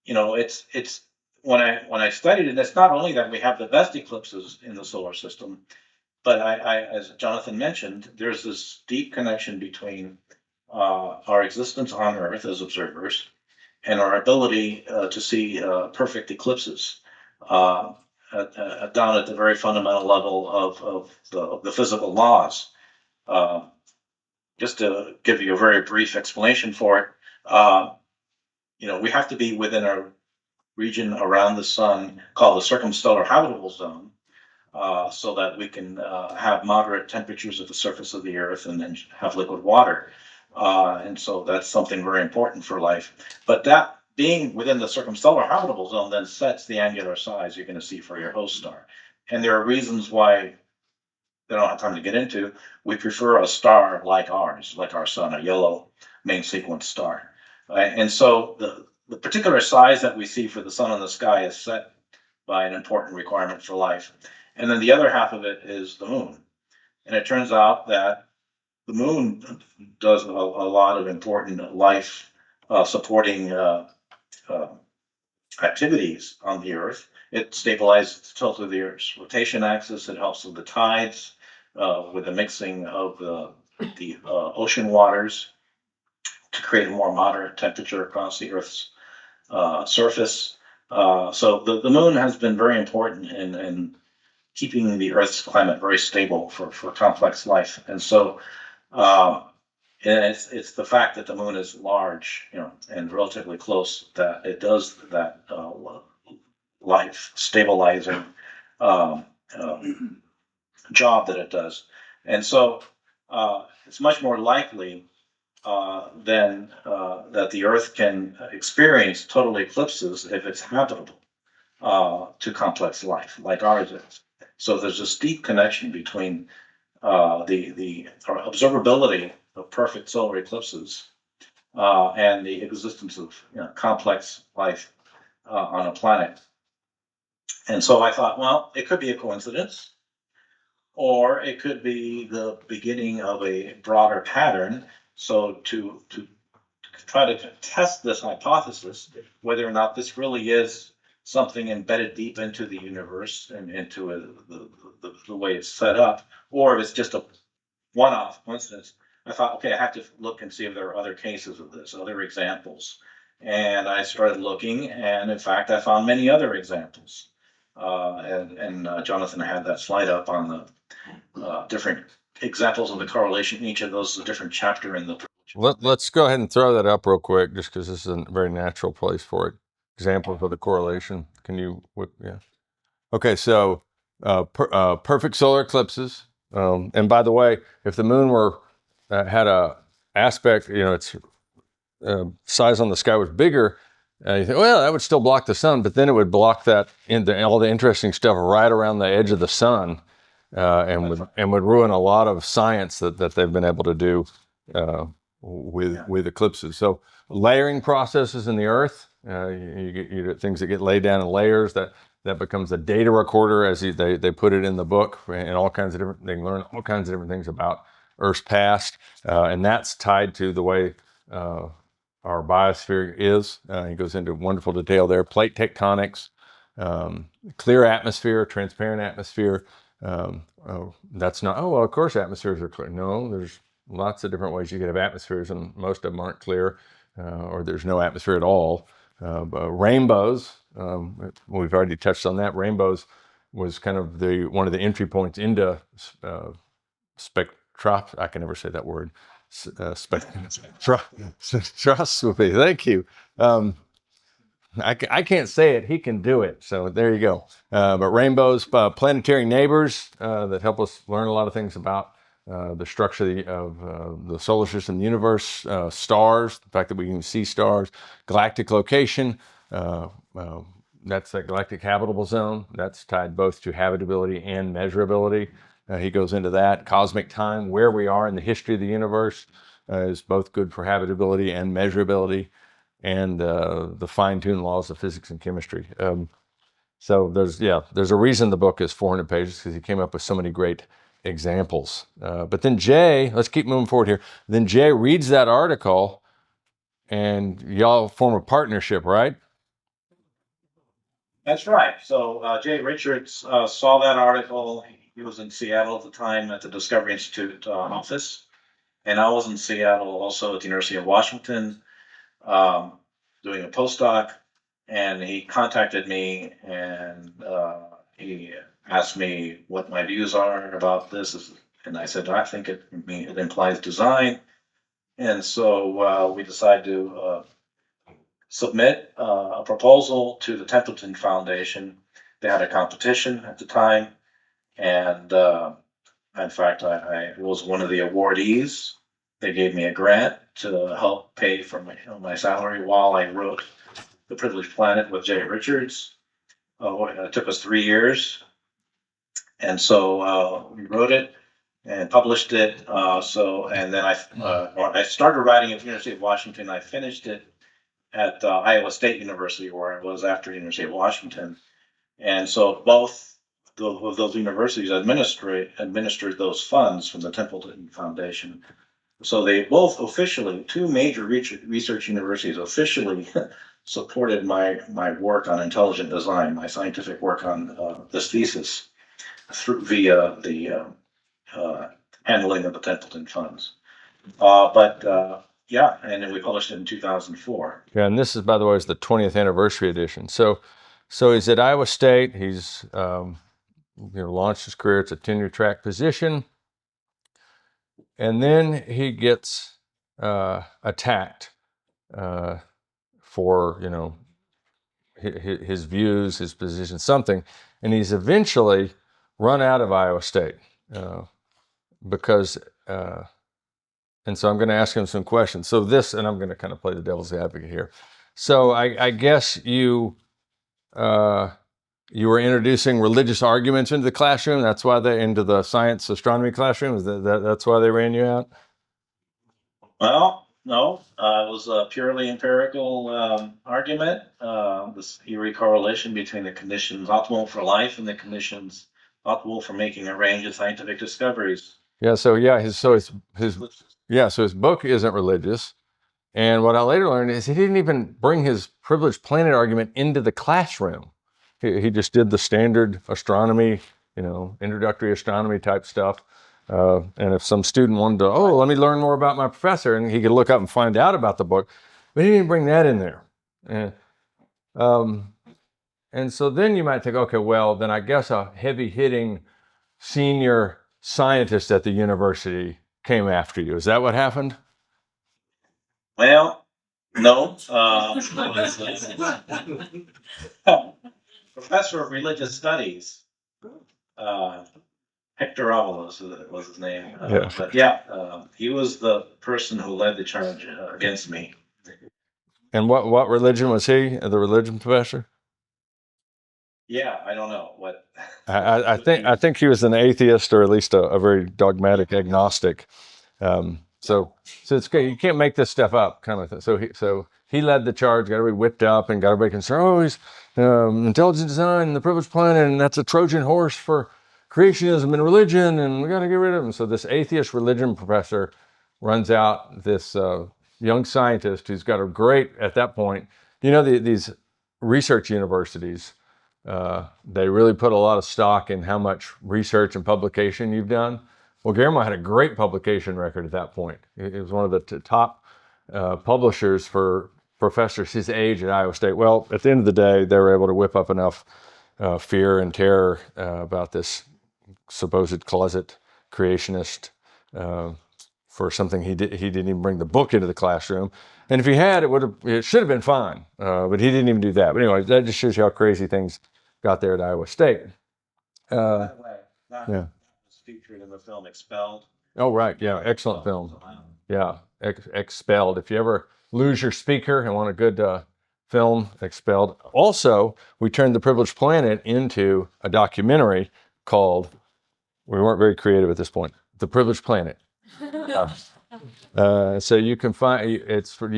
it's when I studied it, it's not only that we have the best eclipses in the solar system, but as Jonathan mentioned, there's this deep connection between our existence on Earth as observers and our ability to see perfect eclipses down at the very fundamental level of the physical laws. Just to give you a very brief explanation for it, we have to be within a region around the sun called the circumstellar habitable zone, so that we can have moderate temperatures at the surface of the Earth and then have liquid water. And so that's something very important for life. But that being within the circumstellar habitable zone then sets the angular size you're going to see for your host star. And there are reasons why they don't have time to get into. We prefer a star like ours, like our sun, a yellow main sequence star. And so the particular size that we see for the sun in the sky is set by an important requirement for life. And then the other half of it is the moon. And it turns out that the moon does a lot of important life supporting activities on the Earth. It stabilizes the tilt of the Earth's rotation axis. It helps with the tides, with the mixing of the ocean waters to create a more moderate temperature across the Earth's surface. So the moon has been very important in keeping the Earth's climate very stable for complex life. And so and it's the fact that the moon is large, and relatively close that it does that life stabilizing um, job that it does. And so it's much more likely than that the Earth can experience total eclipses if it's habitable to complex life like ours is. So there's a steep connection between the observability of perfect solar eclipses and the existence of complex life on a planet. And so I thought, well, it could be a coincidence, or it could be the beginning of a broader pattern. So to try to test this hypothesis, whether or not this really is something embedded deep into the universe and into the way it's set up, or if it's just a one-off coincidence. I thought, okay, I have to look and see if there are other cases of this, other examples. And I started looking, and in fact, I found many other examples. Jonathan had that slide up on the different examples of the correlation. Each of those is a different chapter in the. Let's go ahead and throw that up real quick, just because this is a very natural place for it. Examples of the correlation. Can you? Yeah. Okay, so perfect solar eclipses. And by the way, if the moon were had a aspect, its size on the sky was bigger, you think, well, that would still block the sun, but then it would block that into all the interesting stuff right around the edge of the sun, and would ruin a lot of science that they've been able to do with eclipses. So layering processes in the Earth, you get things that get laid down in layers that becomes a data recorder, as they put it in the book, and all kinds of different. They can learn all kinds of different things about Earth's past, and that's tied to the way our biosphere is. He goes into wonderful detail there. Plate tectonics, clear atmosphere, transparent atmosphere. That's not. Oh well, of course atmospheres are clear. No, there's lots of different ways you could have atmospheres, and most of them aren't clear, or there's no atmosphere at all. But rainbows, we've already touched on that. Rainbows was kind of one of the entry points into I can never say that word. Spectroscopy. Thank you. I can't say it. He can do it. So there you go. But rainbows, planetary neighbors that help us learn a lot of things about the structure of the solar system, the universe, stars, the fact that we can see stars, galactic location. That's the galactic habitable zone. That's tied both to habitability and measurability. He goes into that. Cosmic time, where we are in the history of the universe, is both good for habitability and measurability, and the fine-tuned laws of physics and chemistry. So there's a reason the book is 400 pages, because he came up with so many great examples. But then Jay, let's keep moving forward here. Then Jay reads that article, and y'all form a partnership, right? That's right. So Jay Richards saw that article. He was in Seattle at the time at the Discovery Institute office, and I was in Seattle also at the University of Washington doing a postdoc. And he contacted me, and he asked me what my views are about this. And I said, I think it implies design. And so we decided to submit a proposal to the Templeton Foundation. They had a competition at the time, and in fact, I was one of the awardees. They gave me a grant to help pay for my salary while I wrote The Privileged Planet with Jay Richards. It took us 3 years, and so we wrote it and published it. And then I started writing at the University of Washington. I finished it at Iowa State University, where I was after the University of Washington. And so both of those universities administered those funds from the Templeton Foundation. So they both officially, two major research universities officially supported my work on intelligent design, my scientific work on this thesis via the handling of the Templeton funds. And then we published it in 2004. Yeah, and this is, by the way, is the 20th anniversary edition. So he's at Iowa State. He's launched his career. It's a tenure track position, and then he gets attacked for his views, his position, something, and he's eventually run out of Iowa State because and so I'm going to ask him some questions. So this, and I'm going to kind of play the devil's advocate here. So I guess you were introducing religious arguments into the classroom. That's why into the science astronomy classroom. That's why they ran you out? Well, no, it was a purely empirical argument. This eerie correlation between the conditions optimal for life and the conditions optimal for making a range of scientific discoveries. Yeah. So yeah, his book isn't religious. And what I later learned is he didn't even bring his privileged planet argument into the classroom. He just did the standard astronomy, introductory astronomy type stuff. And if some student wanted to, let me learn more about my professor, and he could look up and find out about the book, but he didn't bring that in there. And so then you might think, okay, well, then I guess a heavy-hitting senior scientist at the university came after you. Is that what happened? Well, no. Professor of Religious Studies, Hector Avalos was his name. Yeah. But yeah, he was the person who led the charge against me. And what religion was he? The religion professor? Yeah, I don't know what. I think he was an atheist, or at least a very dogmatic agnostic. So it's you can't make this stuff up, kind of thing. So he led the charge, got everybody whipped up, and got everybody concerned. Oh, he's intelligent design, the privileged planet, and that's a Trojan horse for creationism and religion, and we got to get rid of him. So this atheist religion professor runs out this young scientist who's got a great, at that point, these research universities, they really put a lot of stock in how much research and publication you've done. Well, Guillermo had a great publication record at that point. It was one of the top publishers for professors his age at Iowa State. Well, at the end of the day, they were able to whip up enough fear and terror about this supposed closet creationist for something he didn't even bring the book into the classroom. And if he had, it should have been fine. But he didn't even do that. But anyway, that just shows you how crazy things got there at Iowa State. By the way, that Yeah. was featured in the film Expelled. Oh, right. Yeah. Excellent film. Yeah. Expelled. If you ever lose your speaker and want a good film, Expelled. Also, we turned The Privileged Planet into a documentary called, we weren't very creative at this point, The Privileged Planet. So you can you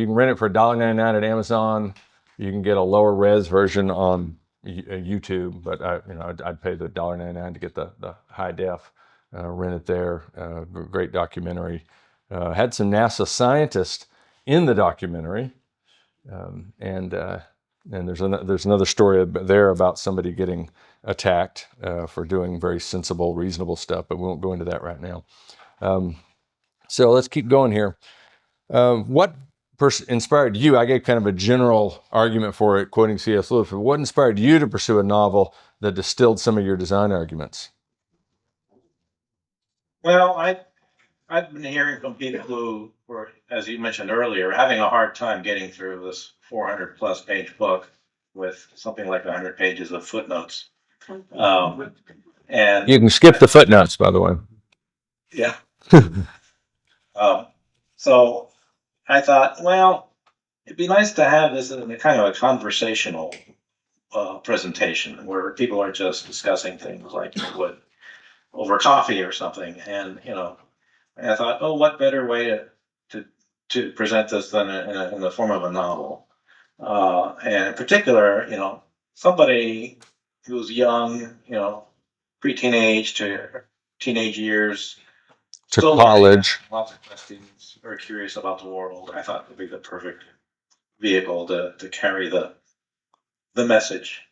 can rent it for $1.99 at Amazon. You can get a lower res version on YouTube, but I'd pay the $1.99 to get the high def. Rent it there. Great documentary. Had some NASA scientists in the documentary, and there's another story there about somebody getting attacked for doing very sensible, reasonable stuff, but we won't go into that right now. So let's keep going here. What inspired you? I gave kind of a general argument for it, quoting C.S. Lewis, but what inspired you to pursue a novel that distilled some of your design arguments? Well, I've been hearing from people who were, as you mentioned earlier, having a hard time getting through this 400 plus page book with something like 100 pages of footnotes. And you can skip the footnotes, by the way. Yeah. So I thought, well, it'd be nice to have this in a kind of a conversational presentation where people are just discussing things like you would over coffee or something. And I thought, oh, what better way to present this than in the form of a novel? And in particular, somebody who's young, pre-teenage to teenage years, to college, lots of questions, very curious about the world. I thought it would be the perfect vehicle to carry the message.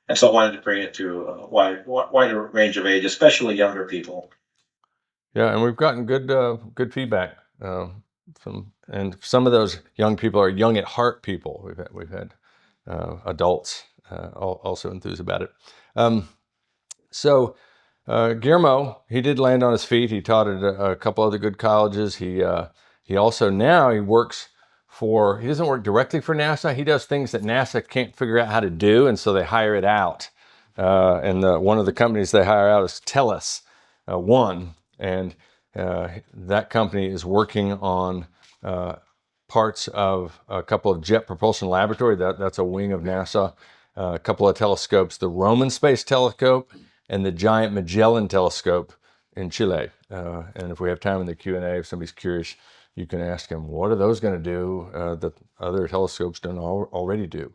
And so I wanted to bring it to a wider range of age, especially younger people. Yeah, and we've gotten good feedback and some of those young people are young at heart people. We've had adults also enthused about it. So Guillermo, he did land on his feet. He taught at a couple other good colleges. He also now he works for. He doesn't work directly for NASA. He does things that NASA can't figure out how to do, and so they hire it out. And one of the companies they hire out is TELUS One, and That company is working on parts of a couple of Jet Propulsion Laboratory. That's a wing of NASA. A couple of telescopes, the Roman Space Telescope and the Giant Magellan Telescope in Chile. And if we have time in the Q&A, if somebody's curious, you can ask him, what are those going to do that other telescopes don't already do?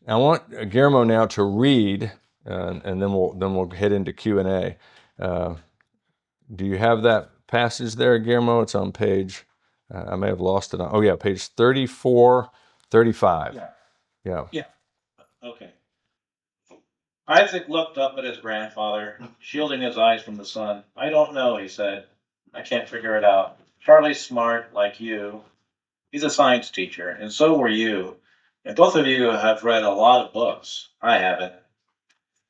I want Guillermo now to read, and then we'll head into Q&A. Do you have that passage there, Guillermo? It's on page, I may have lost it. Oh yeah, page 34, 35. Yeah. Okay. Isaac looked up at his grandfather, shielding his eyes from the sun. I don't know, he said. I can't figure it out. Charlie's smart, like you. He's a science teacher, and so were you. And both of you have read a lot of books. I haven't.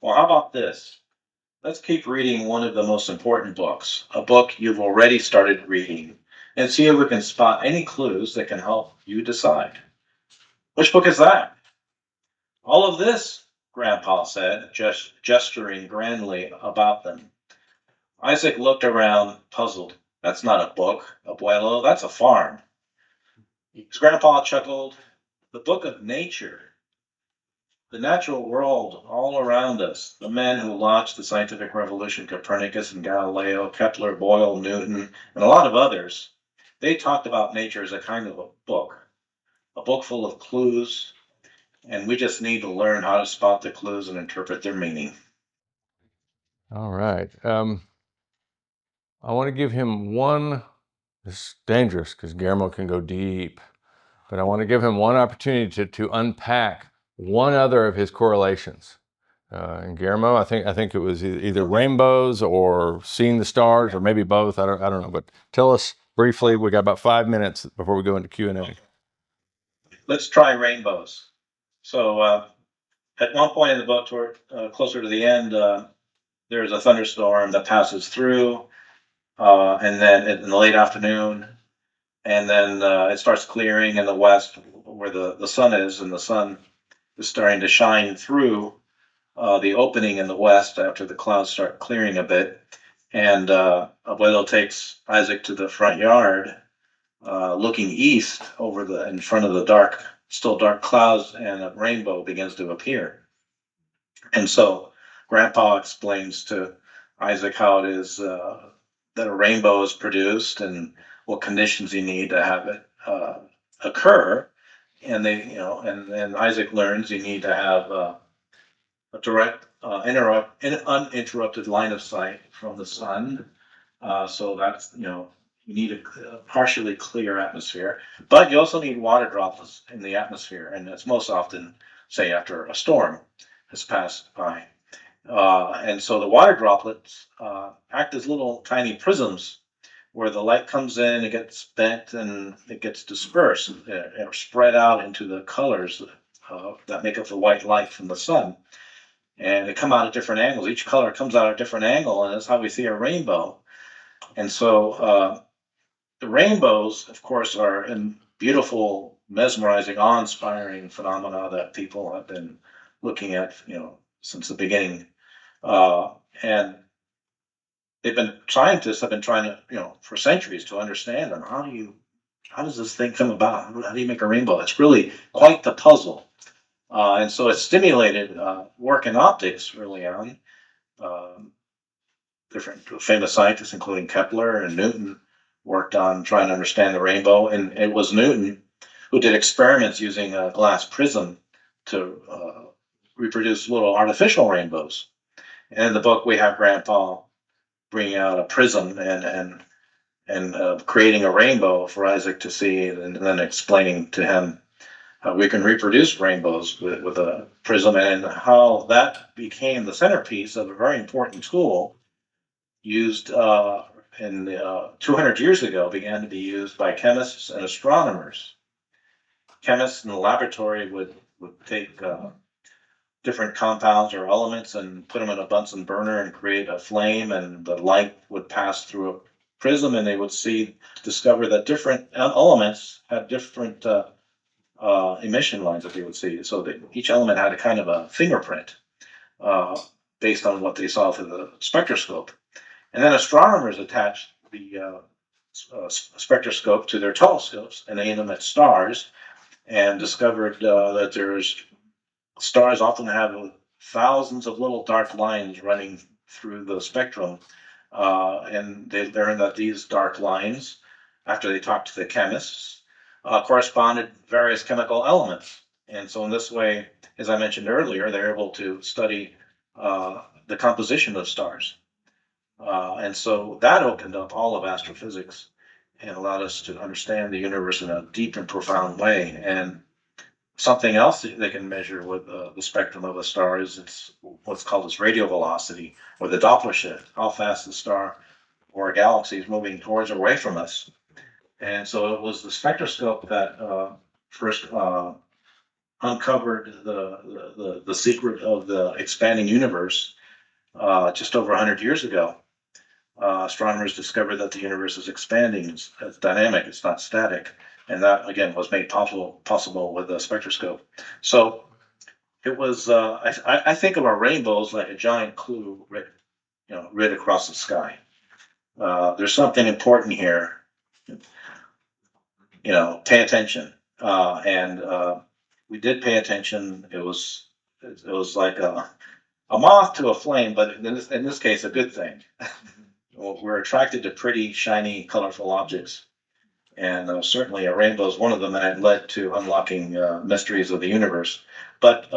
Well, how about this? Let's keep reading one of the most important books, a book you've already started reading, and see if we can spot any clues that can help you decide. Which book is that? All of this, Grandpa said, just gesturing grandly about them. Isaac looked around, puzzled. That's not a book, Abuelo, that's a farm. His grandpa chuckled. The book of nature. The natural world all around us. The men who launched the scientific revolution, Copernicus and Galileo, Kepler, Boyle, Newton, and a lot of others, they talked about nature as a kind of a book full of clues, and we just need to learn how to spot the clues and interpret their meaning. All right. I want to give him one. It's dangerous because Guillermo can go deep, but I want to give him one opportunity to unpack one other of his correlations. And Guillermo, I think it was either rainbows or seeing the stars, or maybe both. I don't know. But tell us briefly. We got about 5 minutes before we go into Q&A. Let's try rainbows. So at one point in the book, toward closer to the end, there's a thunderstorm that passes through, and then in the late afternoon, and then it starts clearing in the west where the sun is, and the sun is starting to shine through the opening in the west after the clouds start clearing a bit. And Abuelo takes Isaac to the front yard, looking east in front of the still dark clouds, and a rainbow begins to appear. And so Grandpa explains to Isaac how it is that a rainbow is produced and what conditions you need to have it occur. And and Isaac learns you need to have a direct, uninterrupted line of sight from the sun. So that's, you need a partially clear atmosphere, but you also need water droplets in the atmosphere. And that's most often, say, after a storm has passed by. And so the water droplets act as little tiny prisms where the light comes in, it gets bent, and it gets dispersed or spread out into the colors that make up the white light from the sun. And they come out at different angles. Each color comes out at a different angle, and that's how we see a rainbow. And so the rainbows, of course, are in beautiful, mesmerizing, awe-inspiring phenomena that people have been looking at, since the beginning. And scientists have been trying to, for centuries to understand them. How does this thing come about? How do you make a rainbow? It's really quite the puzzle. And so it stimulated work in optics early on. Different famous scientists, including Kepler and Newton, worked on trying to understand the rainbow. And it was Newton who did experiments using a glass prism to reproduce little artificial rainbows. And in the book, we have Grandpa bringing out a prism and creating a rainbow for Isaac to see, and then explaining to him how we can reproduce rainbows with a prism, and how that became the centerpiece of a very important tool used 200 years ago, began to be used by chemists and astronomers. Chemists in the laboratory would take different compounds or elements and put them in a Bunsen burner and create a flame, and the light would pass through a prism, and they would discover that different elements had different emission lines that they would see. So that each element had a kind of a fingerprint based on what they saw through the spectroscope. And then astronomers attached the spectroscope to their telescopes and aimed them at stars, and discovered that stars often have thousands of little dark lines running through the spectrum. And they learned that these dark lines, after they talked to the chemists, corresponded to various chemical elements. And so, in this way, as I mentioned earlier, they're able to study the composition of stars. And so that opened up all of astrophysics and allowed us to understand the universe in a deep and profound way. And something else that they can measure with the spectrum of a star is it's what's called its radial velocity, or the Doppler shift, how fast the star or a galaxy is moving towards or away from us. And so it was the spectroscope that first uncovered the secret of the expanding universe just over 100 years ago. Astronomers discovered that the universe is expanding, it's dynamic, it's not static. And that, again, was made possible with the spectroscope. So it was, I think of our rainbows like a giant clue writ across the sky. There's something important here. Pay attention. And we did pay attention. It was like a moth to a flame, but in this case, a good thing. We're attracted to pretty, shiny, colorful objects. And certainly a rainbow is one of them, and it led to unlocking mysteries of the universe. But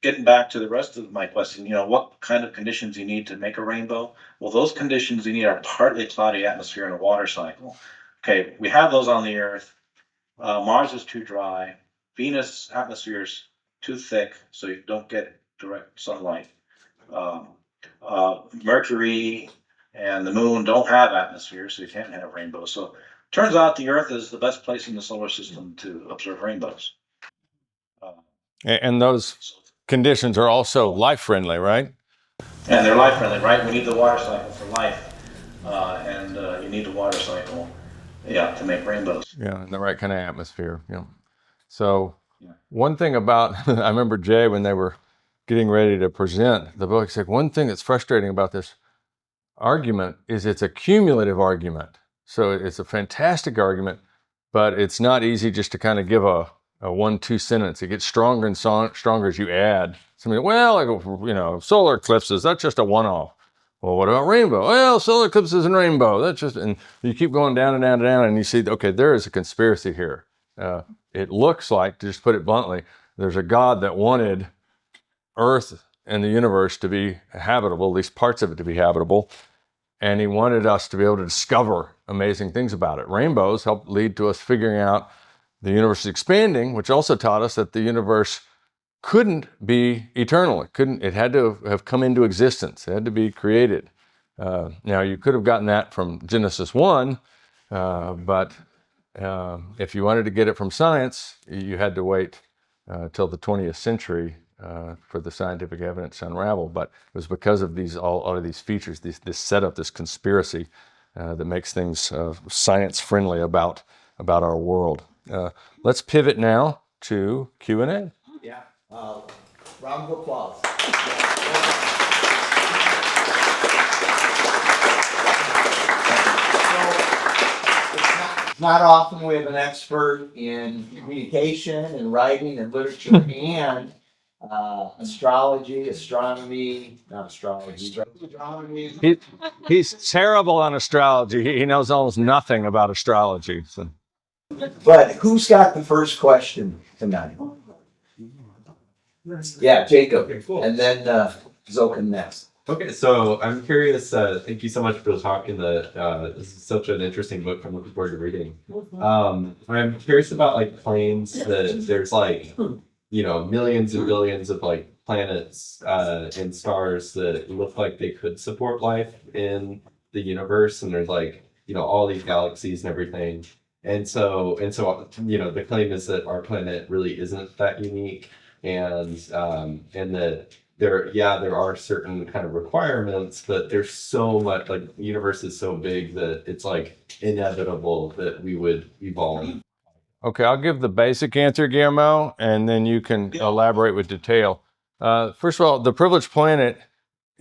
getting back to the rest of my question, what kind of conditions you need to make a rainbow? Well, those conditions you need are partly cloudy atmosphere and a water cycle. Okay, we have those on the Earth. Mars is too dry. Venus atmosphere is too thick, so you don't get direct sunlight. Mercury and the Moon don't have atmosphere, so you can't have rainbows. So turns out the Earth is the best place in the solar system to observe rainbows. And those conditions are also life-friendly, right? And they're life friendly, right? We need the water cycle for life, and you need the water cycle, to make rainbows. Yeah, in the right kind of atmosphere. Yeah. So Yeah. one thing about, I remember Jay, when they were getting ready to present the book, he said, one thing that's frustrating about this argument is it's a cumulative argument. So it's a fantastic argument, but it's not easy just to kind of give a 1-2 sentence. It gets stronger and stronger as you add something. Well, solar eclipses, that's just a one-off. Well, what about rainbow? Well, solar eclipses and rainbow, that's just, and you keep going down and down and down, and you see, okay, there is a conspiracy here. It looks like, to just put it bluntly, there's a God that wanted Earth and the universe to be habitable, at least parts of it to be habitable. And he wanted us to be able to discover amazing things about it. Rainbows helped lead to us figuring out the universe is expanding, which also taught us that the universe couldn't be eternal. It had to have come into existence. It had to be created. Now, you could have gotten that from Genesis 1, but if you wanted to get it from science, you had to wait till the 20th century for the scientific evidence to unravel. But it was because of all of these features, this setup, this conspiracy that makes things science-friendly about our world. Let's pivot now to Q&A. Yeah. Round of applause. It's not often we have an expert in communication and writing and literature and astrology, astronomy, not astrology, but astronomy. He's terrible on astrology. He knows almost nothing about astrology. So. But who's got the first question tonight? Yeah, Jacob, and then Zokan next. Okay, so I'm curious. Thank you so much for the talk. This is such an interesting book. I'm looking forward to reading. I'm curious about claims that there's millions and billions of planets and stars that look like they could support life in the universe, and there's all these galaxies and everything. And so the claim is that our planet really isn't that unique, and that there are certain kind of requirements, but there's so much, the universe is so big that it's inevitable that we would evolve. Okay, I'll give the basic answer, Guillermo, and then you can elaborate with detail. First of all, the privileged planet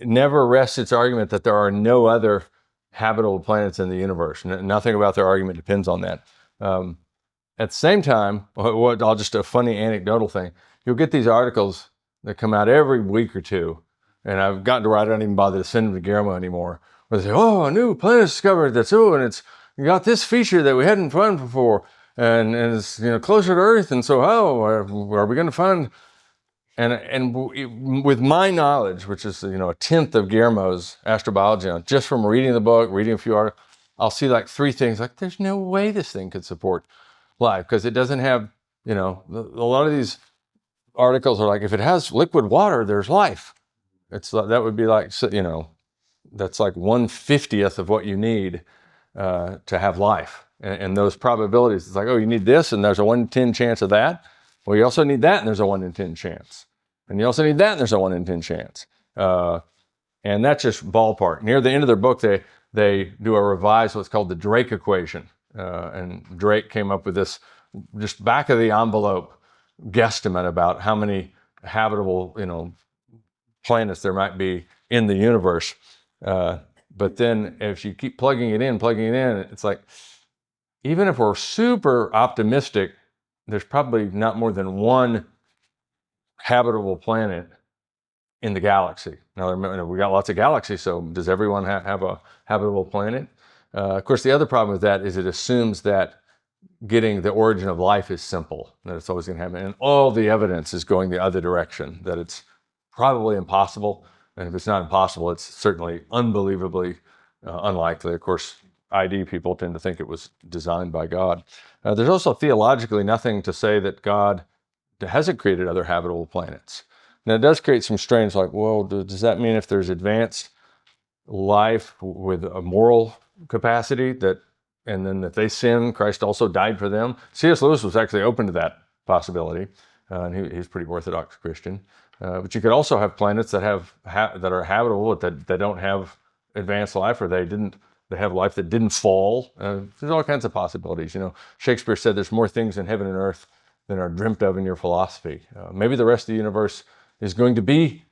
never rests its argument that there are no other habitable planets in the universe. Nothing about their argument depends on that. At the same time, I'll just a funny anecdotal thing. You'll get these articles that come out every week or two, and I've gotten to where I don't even bother to send them to Guillermo anymore. Where they say, "Oh, a new planet discovered that's and it's got this feature that we hadn't found before, and it's closer to Earth, and so are we going to find?" And with my knowledge, which is a tenth of Guillermo's astrobiology, just from reading the book, reading a few articles, I'll see like three things. Like, there's no way this thing could support life because it doesn't have. A lot of these articles are like, if it has liquid water, there's life. That would be like that's like 1/50th of what you need to have life. And those probabilities, it's like, oh, you need this, and there's a 1 in 10 chance of that. Well, you also need that, and there's a 1 in 10 chance. And you also need that, and there's a 1 in 10 chance. And that's just ballpark. Near the end of their book, they do a revised, what's called the Drake equation. And Drake came up with this just back of the envelope guesstimate about how many habitable, planets there might be in the universe. But then if you keep plugging it in, it's like, even if we're super optimistic, there's probably not more than one habitable planet in the galaxy. Now, we got lots of galaxies, so does everyone have a habitable planet? Of course, the other problem with that is it assumes that getting the origin of life is simple, that it's always going to happen. And all the evidence is going the other direction, that it's probably impossible. And if it's not impossible, it's certainly unbelievably unlikely. Of course, ID people tend to think it was designed by God. There's also theologically nothing to say that God hasn't created other habitable planets. Now, it does create some strange, like, well, does that mean if there's advanced life with a moral capacity and then if they sin, Christ also died for them? C.S. Lewis was actually open to that possibility, and he's a pretty Orthodox Christian. But you could also have planets that that are habitable, that don't have advanced life, or they have life that didn't fall. There's all kinds of possibilities. Shakespeare said there's more things in heaven and earth than are dreamt of in your philosophy. Maybe the rest of the universe is going to be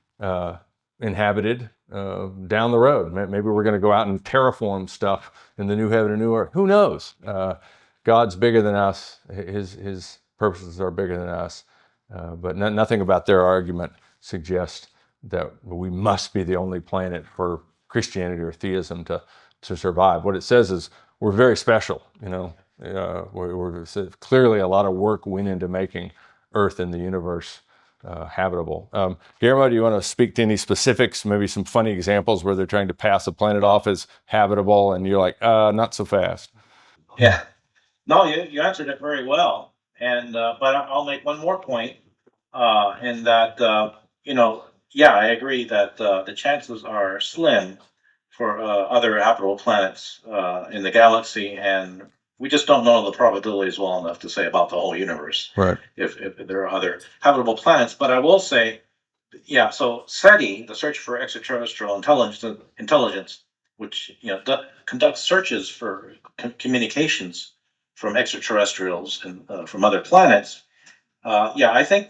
inhabited down the road. Maybe we're going to go out and terraform stuff in the new heaven and new earth. Who knows? God's bigger than us. His purposes are bigger than us. But nothing about their argument suggests that we must be the only planet for Christianity or theism to survive. What it says is we're very special. We're clearly a lot of work went into making Earth and the universe habitable. Guillermo, do you want to speak to any specifics, maybe some funny examples where they're trying to pass a planet off as habitable and you're like, not so fast? Yeah. No, you answered it very well. And but I'll make one more point in that I agree that the chances are slim for other habitable planets in the galaxy, and we just don't know the probabilities well enough to say about the whole universe. Right. If there are other habitable planets, but I will say, yeah. So SETI, the Search for Extraterrestrial Intelligence, which conducts searches for communications from extraterrestrials and from other planets. I think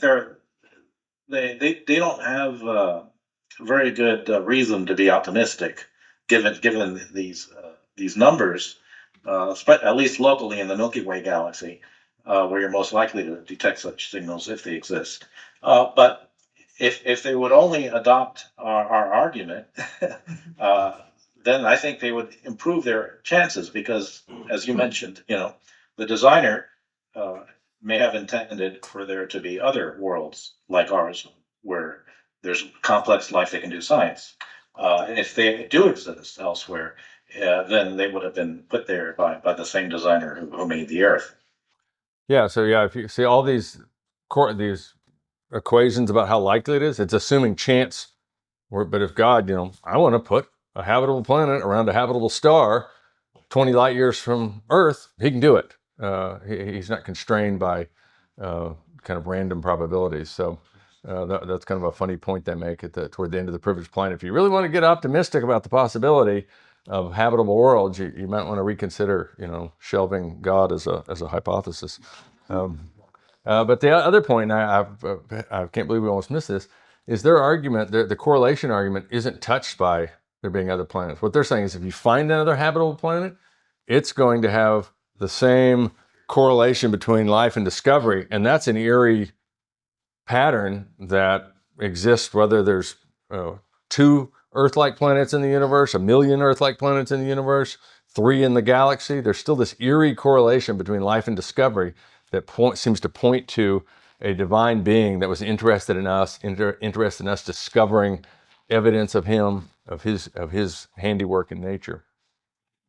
they don't have very good reason to be optimistic, given these numbers, at least locally in the Milky Way galaxy, where you're most likely to detect such signals if they exist. But if they would only adopt our argument, then I think they would improve their chances, because, as you mentioned, the designer may have intended for there to be other worlds like ours where there's complex life that can do science. And if they do exist elsewhere, then they would have been put there by the same designer who made the Earth. Yeah. So if you see all these equations about how likely it is, it's assuming chance. But if God, I want to put a habitable planet around a habitable star 20 light years from Earth, he can do it. He's not constrained by kind of random probabilities. So that's kind of a funny point they make toward the end of the privileged planet. If you really want to get optimistic about the possibility of habitable worlds, you might want to reconsider, shelving God as a hypothesis. But the other point, I can't believe we almost missed this, is their argument, the correlation argument isn't touched by there being other planets. What they're saying is if you find another habitable planet, it's going to have the same correlation between life and discovery. And that's an eerie pattern that exists whether there's 2 Earth-like planets in the universe, 1 million Earth-like planets in the universe, 3 in the galaxy. There's still this eerie correlation between life and discovery that seems to point to a divine being that was interested in us, interested in us discovering evidence of him, of his handiwork in nature.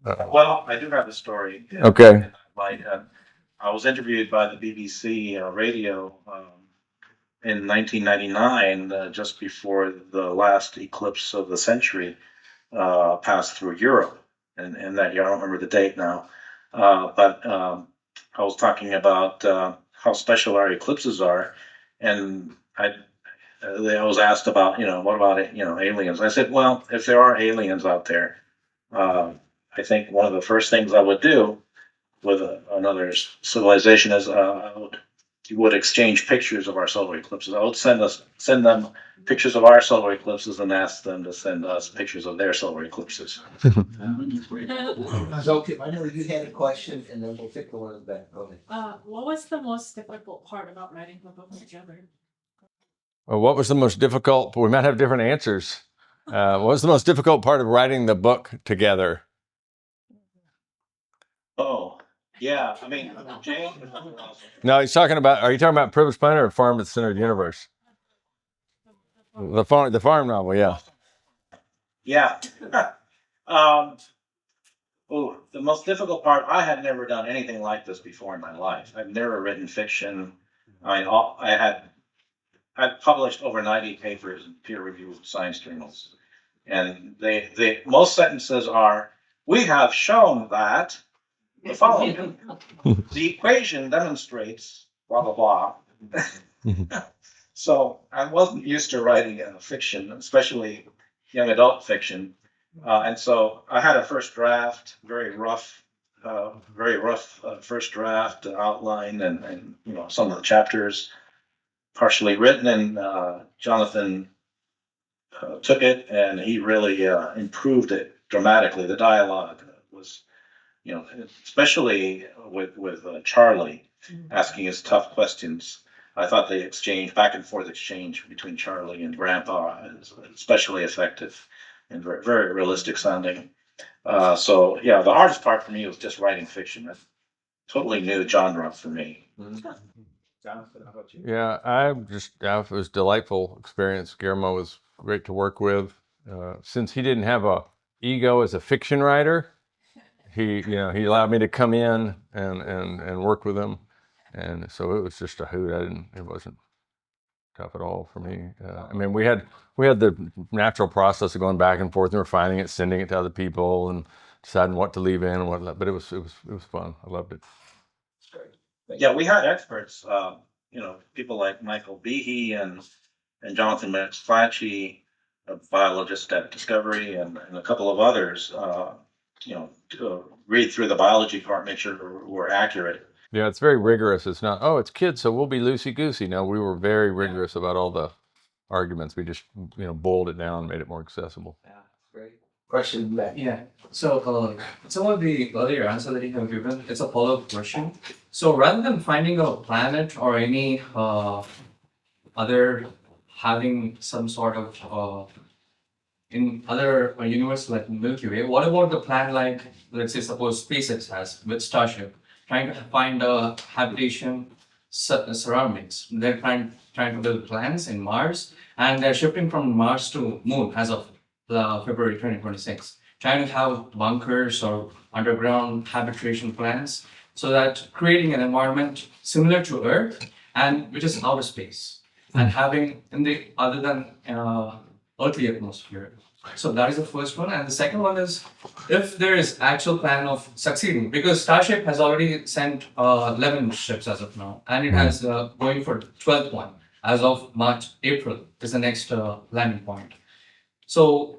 Well, I do have a story. Okay. I was interviewed by the BBC radio in 1999, just before the last eclipse of the century passed through Europe, and that year I don't remember the date now, but I was talking about how special our eclipses are, and I was asked about, what about aliens? I said, well, if there are aliens out there, I think one of the first things I would do with another civilization is would exchange pictures of our solar eclipses. I would send them pictures of our solar eclipses and ask them to send us pictures of their solar eclipses. So, Kip, I know you had a question, and then we'll pick the one in the back. Go ahead. What was the most difficult part about writing the book together? Well, what was the most difficult? We might have different answers. What was the most difficult part of writing the book together? Oh, yeah. I mean, Jane. No, are you talking about Privileged Planet or Farm at the Center of the Universe? The farm novel, yeah. Yeah. The most difficult part, I had never done anything like this before in my life. I've never written fiction. I published over 90 papers in peer-reviewed science journals. And most sentences are, we have shown that the following, the equation demonstrates blah, blah, blah. So I wasn't used to writing fiction, especially young adult fiction. And so I had a first draft, very rough first draft outline, and some of the chapters partially written, and Jonathan took it and he really improved it dramatically. The dialogue was, especially with Charlie asking his tough questions. I thought the back and forth exchange between Charlie and Grandpa is especially effective and very, very realistic sounding. So yeah, the hardest part for me was just writing fiction. A totally new genre for me. Jonathan, how about you? Yeah, it was a delightful experience. Guillermo was great to work with. Since he didn't have a ego as a fiction writer, he allowed me to come in and work with him. And so it was just a hoot. It wasn't tough at all for me. I mean, we had the natural process of going back and forth and refining it, sending it to other people, and deciding what to leave in and what not. But it was fun. I loved it. Yeah, we had experts, people like Michael Behe and Jonathan McFlatchy, a biologist at Discovery, and a couple of others, to read through the biology part, make sure we're accurate. Yeah, it's very rigorous. It's not, it's kids, so we'll be loosey-goosey. No, we were very rigorous about all the arguments. We just, boiled it down, made it more accessible. Yeah, great. Question back. Yeah. So some of the earlier answer that you have given, it's a follow-up question. So rather than finding a planet or any other having some sort of in other universe like Milky Way, what about the planet like, let's say, suppose SpaceX has with Starship, trying to find a habitation surroundings. They're trying to build plans in Mars, and they're shifting from Mars to Moon as of February 2026, trying to have bunkers or underground habitation plans, so that creating an environment similar to Earth and which is outer space, and having in the other than earthly atmosphere. So that is the first one, and the second one is if there is actual plan of succeeding, because Starship has already sent 11 ships as of now, and it has going for 12th one as of April is the next landing point. So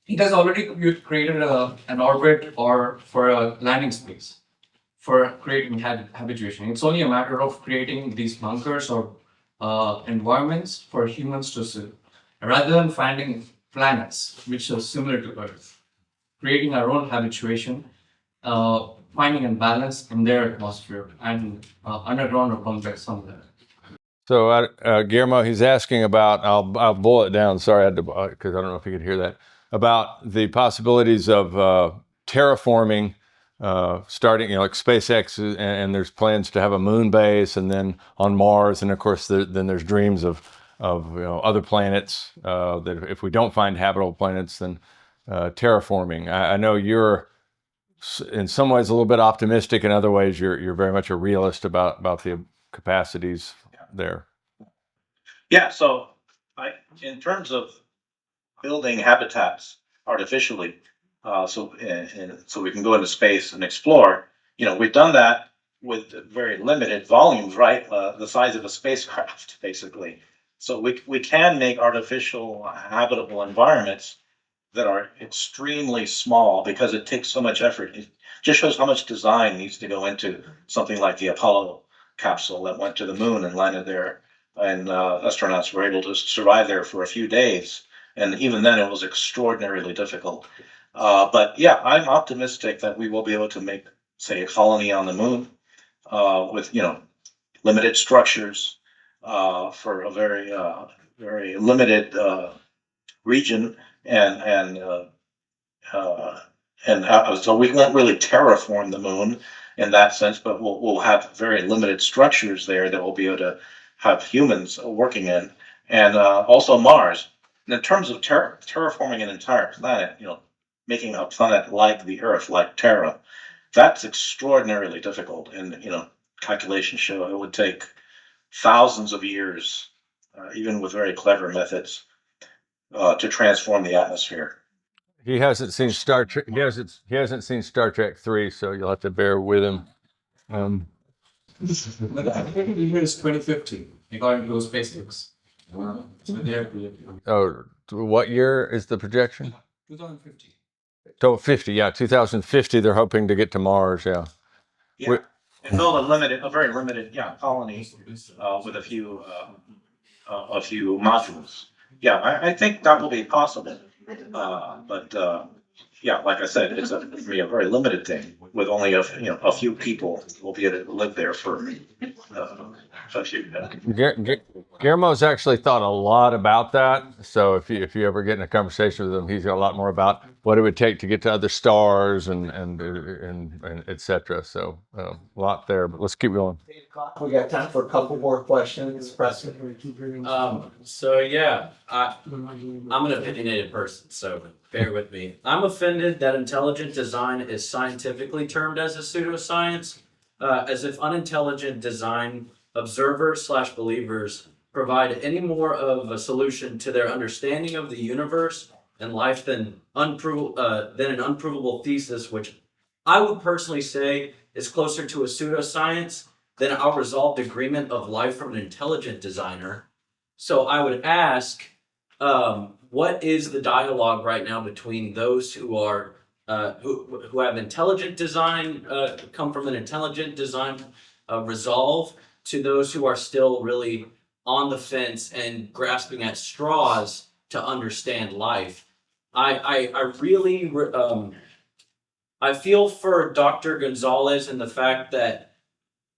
it has already created an orbit or for a landing space for creating habitation. It's only a matter of creating these bunkers or environments for humans to rather than finding planets which are similar to Earth, creating our own habituation, finding a balance in their atmosphere and underground or complex somewhere. So, Guillermo, he's asking about, I'll boil it down. Sorry, I had to, because I don't know if you could hear that, about the possibilities of terraforming, starting, like SpaceX, and there's plans to have a moon base, and then on Mars, and of course, then there's dreams of other planets. That if we don't find habitable planets, then terraforming. I know you're in some ways a little bit optimistic. In other ways, you're very much a realist about the capacities there. Yeah, so in terms of building habitats artificially, so we can go into space and explore, we've done that with very limited volumes, right? The size of a spacecraft, basically. So we can make artificial habitable environments that are extremely small because it takes so much effort. It just shows how much design needs to go into something like the Apollo capsule that went to the moon and landed there. And astronauts were able to survive there for a few days. And even then, it was extraordinarily difficult. But yeah, I'm optimistic that we will be able to make, say, a colony on the moon with, limited structures for a very, very limited region, and so we won't really terraform the moon in that sense, but we'll have very limited structures there that we'll be able to have humans working in, and also Mars. And in terms of terraforming an entire planet, making a planet like the Earth, like Terra, that's extraordinarily difficult. And calculations show it would take thousands of years, even with very clever methods, to transform the atmosphere. He hasn't seen Star Trek. He hasn't seen Star Trek 3, so you'll have to bear with him. But I think the year is 2050, according to SpaceX. So they're Oh, what year is the projection? 2050. So 50, yeah, 2050. They're hoping to get to Mars. Yeah. Yeah, and build a very limited, colony with a few modules. Yeah, I think that will be possible. But yeah, like I said, it's going to be a very limited thing with only a few people will be able to live there for a few. Guillermo's actually thought a lot about that. So if you ever get in a conversation with him, he's got a lot more about what it would take to get to other stars and et cetera. So a lot there, but let's keep going. 8 o'clock. We got time for a couple more questions, Preston. So yeah, I'm an opinionated person, so bear with me. I'm offended that intelligent design is scientifically termed as a pseudoscience, as if unintelligent design observers / believers provide any more of a solution to their understanding of the universe and life than an unprovable thesis, which I would personally say is closer to a pseudoscience than our resolved agreement of life from an intelligent designer. So I would ask, what is the dialogue right now between those who are who have intelligent design, come from an intelligent design resolve, to those who are still really on the fence and grasping at straws to understand life? I really I feel for Dr. Gonzalez and the fact that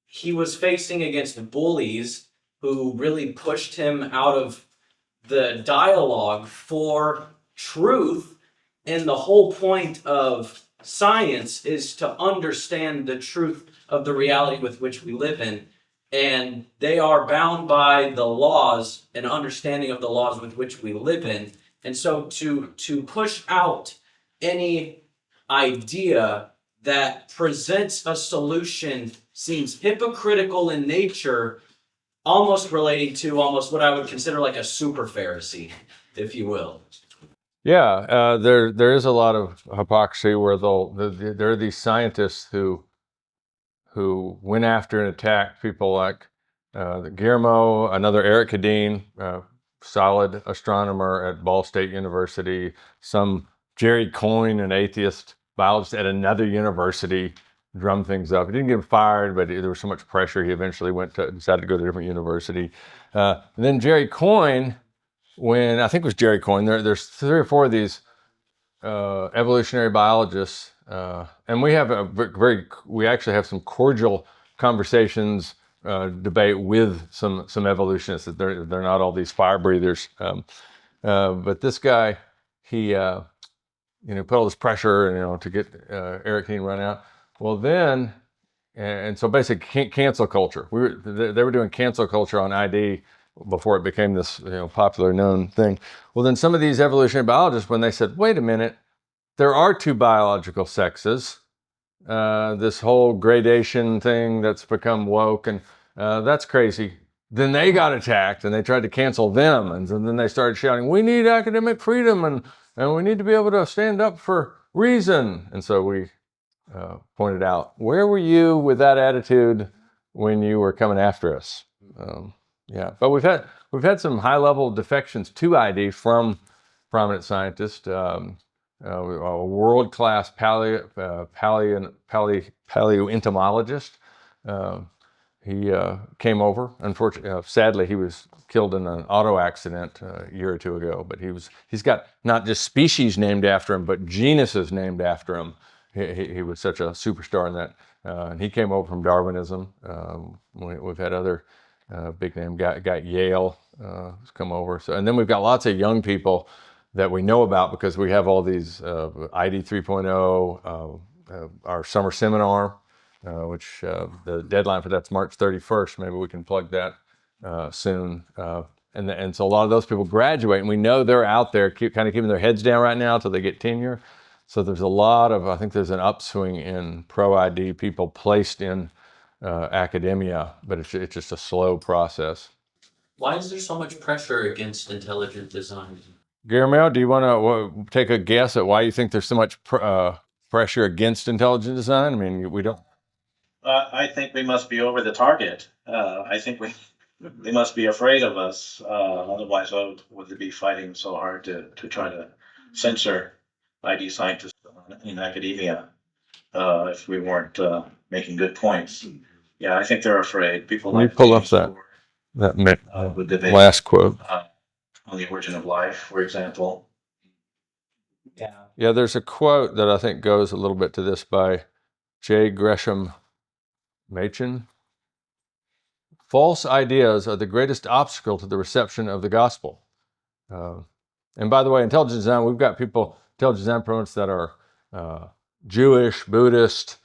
he was facing against bullies who really pushed him out of the dialogue for truth. And the whole point of science is to understand the truth of the reality with which we live in. And they are bound by the laws and understanding of the laws with which we live in. And so to push out any idea that presents a solution seems hypocritical in nature, almost relating to almost what I would consider like a super Pharisee, if you will. Yeah, there is a lot of hypocrisy where there are these scientists who went after and attacked people like Guillermo, another Eric Cadine, solid astronomer at Ball State University, some Jerry Coyne, an atheist biologist at another university, drummed things up. He didn't get fired, but there was so much pressure, he eventually decided to go to a different university. And then Jerry Coyne when I think it was Jerry Coyne, there's 3 or 4 of these evolutionary biologists, and we have we actually have some cordial conversations, debate with some evolutionists. That they're not all these fire breathers, but this guy, he put all this pressure, to get Eric Keane run out. Well, then, and so basically cancel culture. They were doing cancel culture on ID before it became this popular known thing. Well, then some of these evolutionary biologists, when they said, wait a minute, there are 2 biological sexes, this whole gradation thing that's become woke, and that's crazy. Then they got attacked and they tried to cancel them, and then they started shouting, we need academic freedom, and we need to be able to stand up for reason. And so we pointed out, where were you with that attitude when you were coming after us? Yeah, but we've had some high-level defections to ID from prominent scientists. A world-class paleoentomologist. He came over. Unfortunately, sadly, he was killed in an auto accident a year or 2 ago. But he's got not just species named after him, but genuses named after him. He was such a superstar in that. And he came over from Darwinism. We've had other big name guy at Yale has come over. And then we've got lots of young people that we know about because we have all these ID 3.0, our summer seminar, which the deadline for that's March 31st. Maybe we can plug that soon. And so a lot of those people graduate, and we know they're out there kind of keeping their heads down right now until they get tenure. So there's I think there's an upswing in pro-ID people placed in academia, but it's just a slow process. Why is there so much pressure against intelligent design? Guillermo, do you want to take a guess at why you think there's so much pressure against intelligent design? I mean, we don't. I think we must be over the target. I think they must be afraid of us. Otherwise, why would they be fighting so hard to try to censor ID scientists in academia if we weren't making good points? Yeah, I think they're afraid. People Let me like pull up James that would debate last quote. on the origin of life, for example. Yeah, there's a quote that I think goes a little bit to this by J. Gresham Machen. False ideas are the greatest obstacle to the reception of the gospel. And by the way, intelligent design, we've got intelligent design proponents that are Jewish, Buddhist,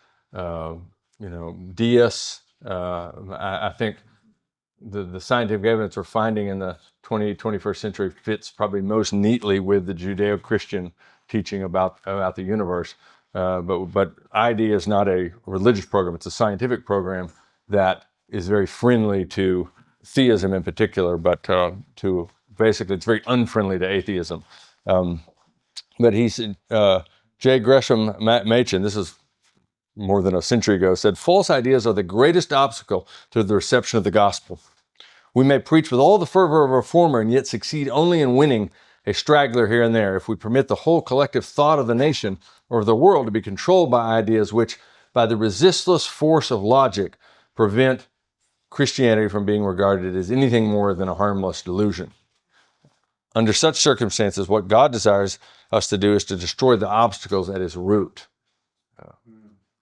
deists. I think the scientific evidence we're finding in the 21st century fits probably most neatly with the Judeo-Christian teaching about the universe. But ID is not a religious program. It's a scientific program that is very friendly to theism in particular, but to basically it's very unfriendly to atheism. But he said, J. Gresham Machen, this is more than a century ago, said, false ideas are the greatest obstacle to the reception of the gospel. We may preach with all the fervor of a reformer and yet succeed only in winning a straggler here and there if we permit the whole collective thought of the nation or of the world to be controlled by ideas which, by the resistless force of logic, prevent Christianity from being regarded as anything more than a harmless delusion. Under such circumstances, what God desires us to do is to destroy the obstacles at its root.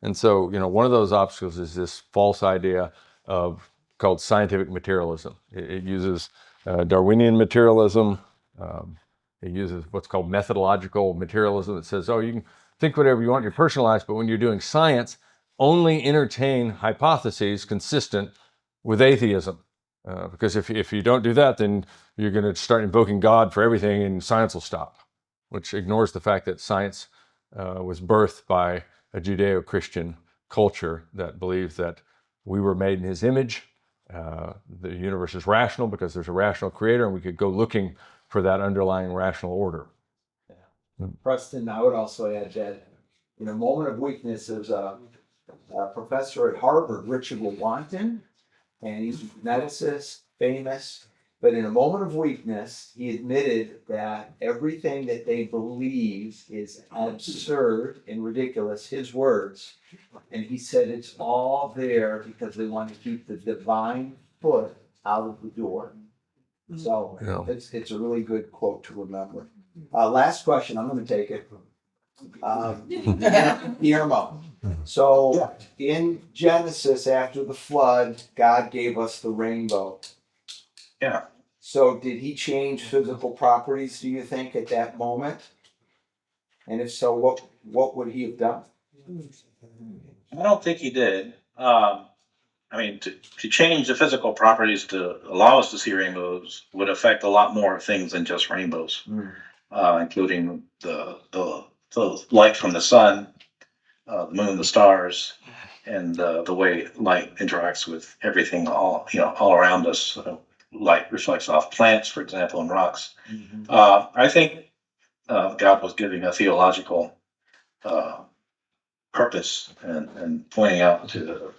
And so, one of those obstacles is this false idea called scientific materialism. It uses Darwinian materialism. It uses what's called methodological materialism that says, you can think whatever you want, you're personalized, but when you're doing science, only entertain hypotheses consistent with atheism. Because if you don't do that, then you're going to start invoking God for everything and science will stop, which ignores the fact that science was birthed by a Judeo-Christian culture that believes that we were made in his image. The universe is rational because there's a rational creator, and we could go looking for that underlying rational order. Preston, I would also add that in a moment of weakness, there's a professor at Harvard, Richard Lewontin, and he's a geneticist, famous. But in a moment of weakness, he admitted that everything that they believe is absurd and ridiculous, his words. And he said it's all there because they want to keep the divine foot out of the door. So Yeah. it's a really good quote to remember. Last question, I'm gonna take it. Guillermo. So in Genesis, after the flood, God gave us the rainbow. Yeah. So did he change physical properties, do you think, at that moment? And if so, what would he have done? I don't think he did. I mean, to change the physical properties to allow us to see rainbows would affect a lot more things than just rainbows, including the light from the sun, the moon, the stars, and the way light interacts with everything all around us. Light reflects off plants, for example, and rocks. I think God was giving a theological purpose and pointing out to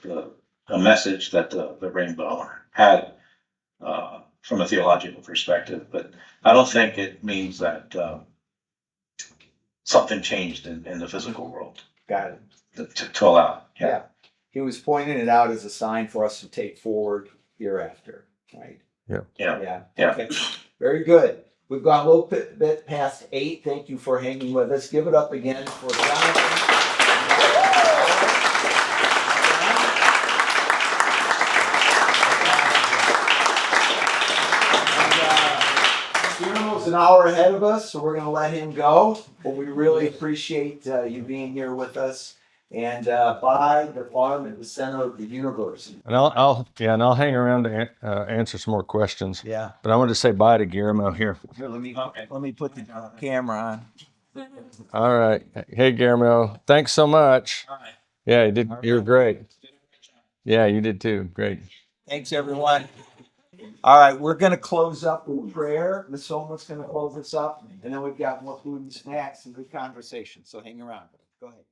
a message that the rainbow had from a theological perspective. But I don't think it means that something changed in the physical world Got it. to allow. Yeah. He was pointing it out as a sign for us to take forward hereafter, right? Yeah. Yeah. Yeah. Okay. Very good. We've gone a little bit past 8. Thank you for hanging with us. Give it up again for Jonathan. Guillermo's an hour ahead of us, so we're going to let him go. But we really appreciate you being here with us. And by the farm at the center of the universe. And I'll hang around to answer some more questions. Yeah. But I wanted to say bye to Guillermo here. Here, let Okay. me put the camera on. All right. Hey, Guillermo. Thanks so much. All right. Yeah, you did. You were great. Yeah, you did too. Great. Thanks, everyone. All right, we're going to close up with prayer. Miss Soma's going to close us up, and then we've got more food and snacks and good conversation. So hang around. Go ahead.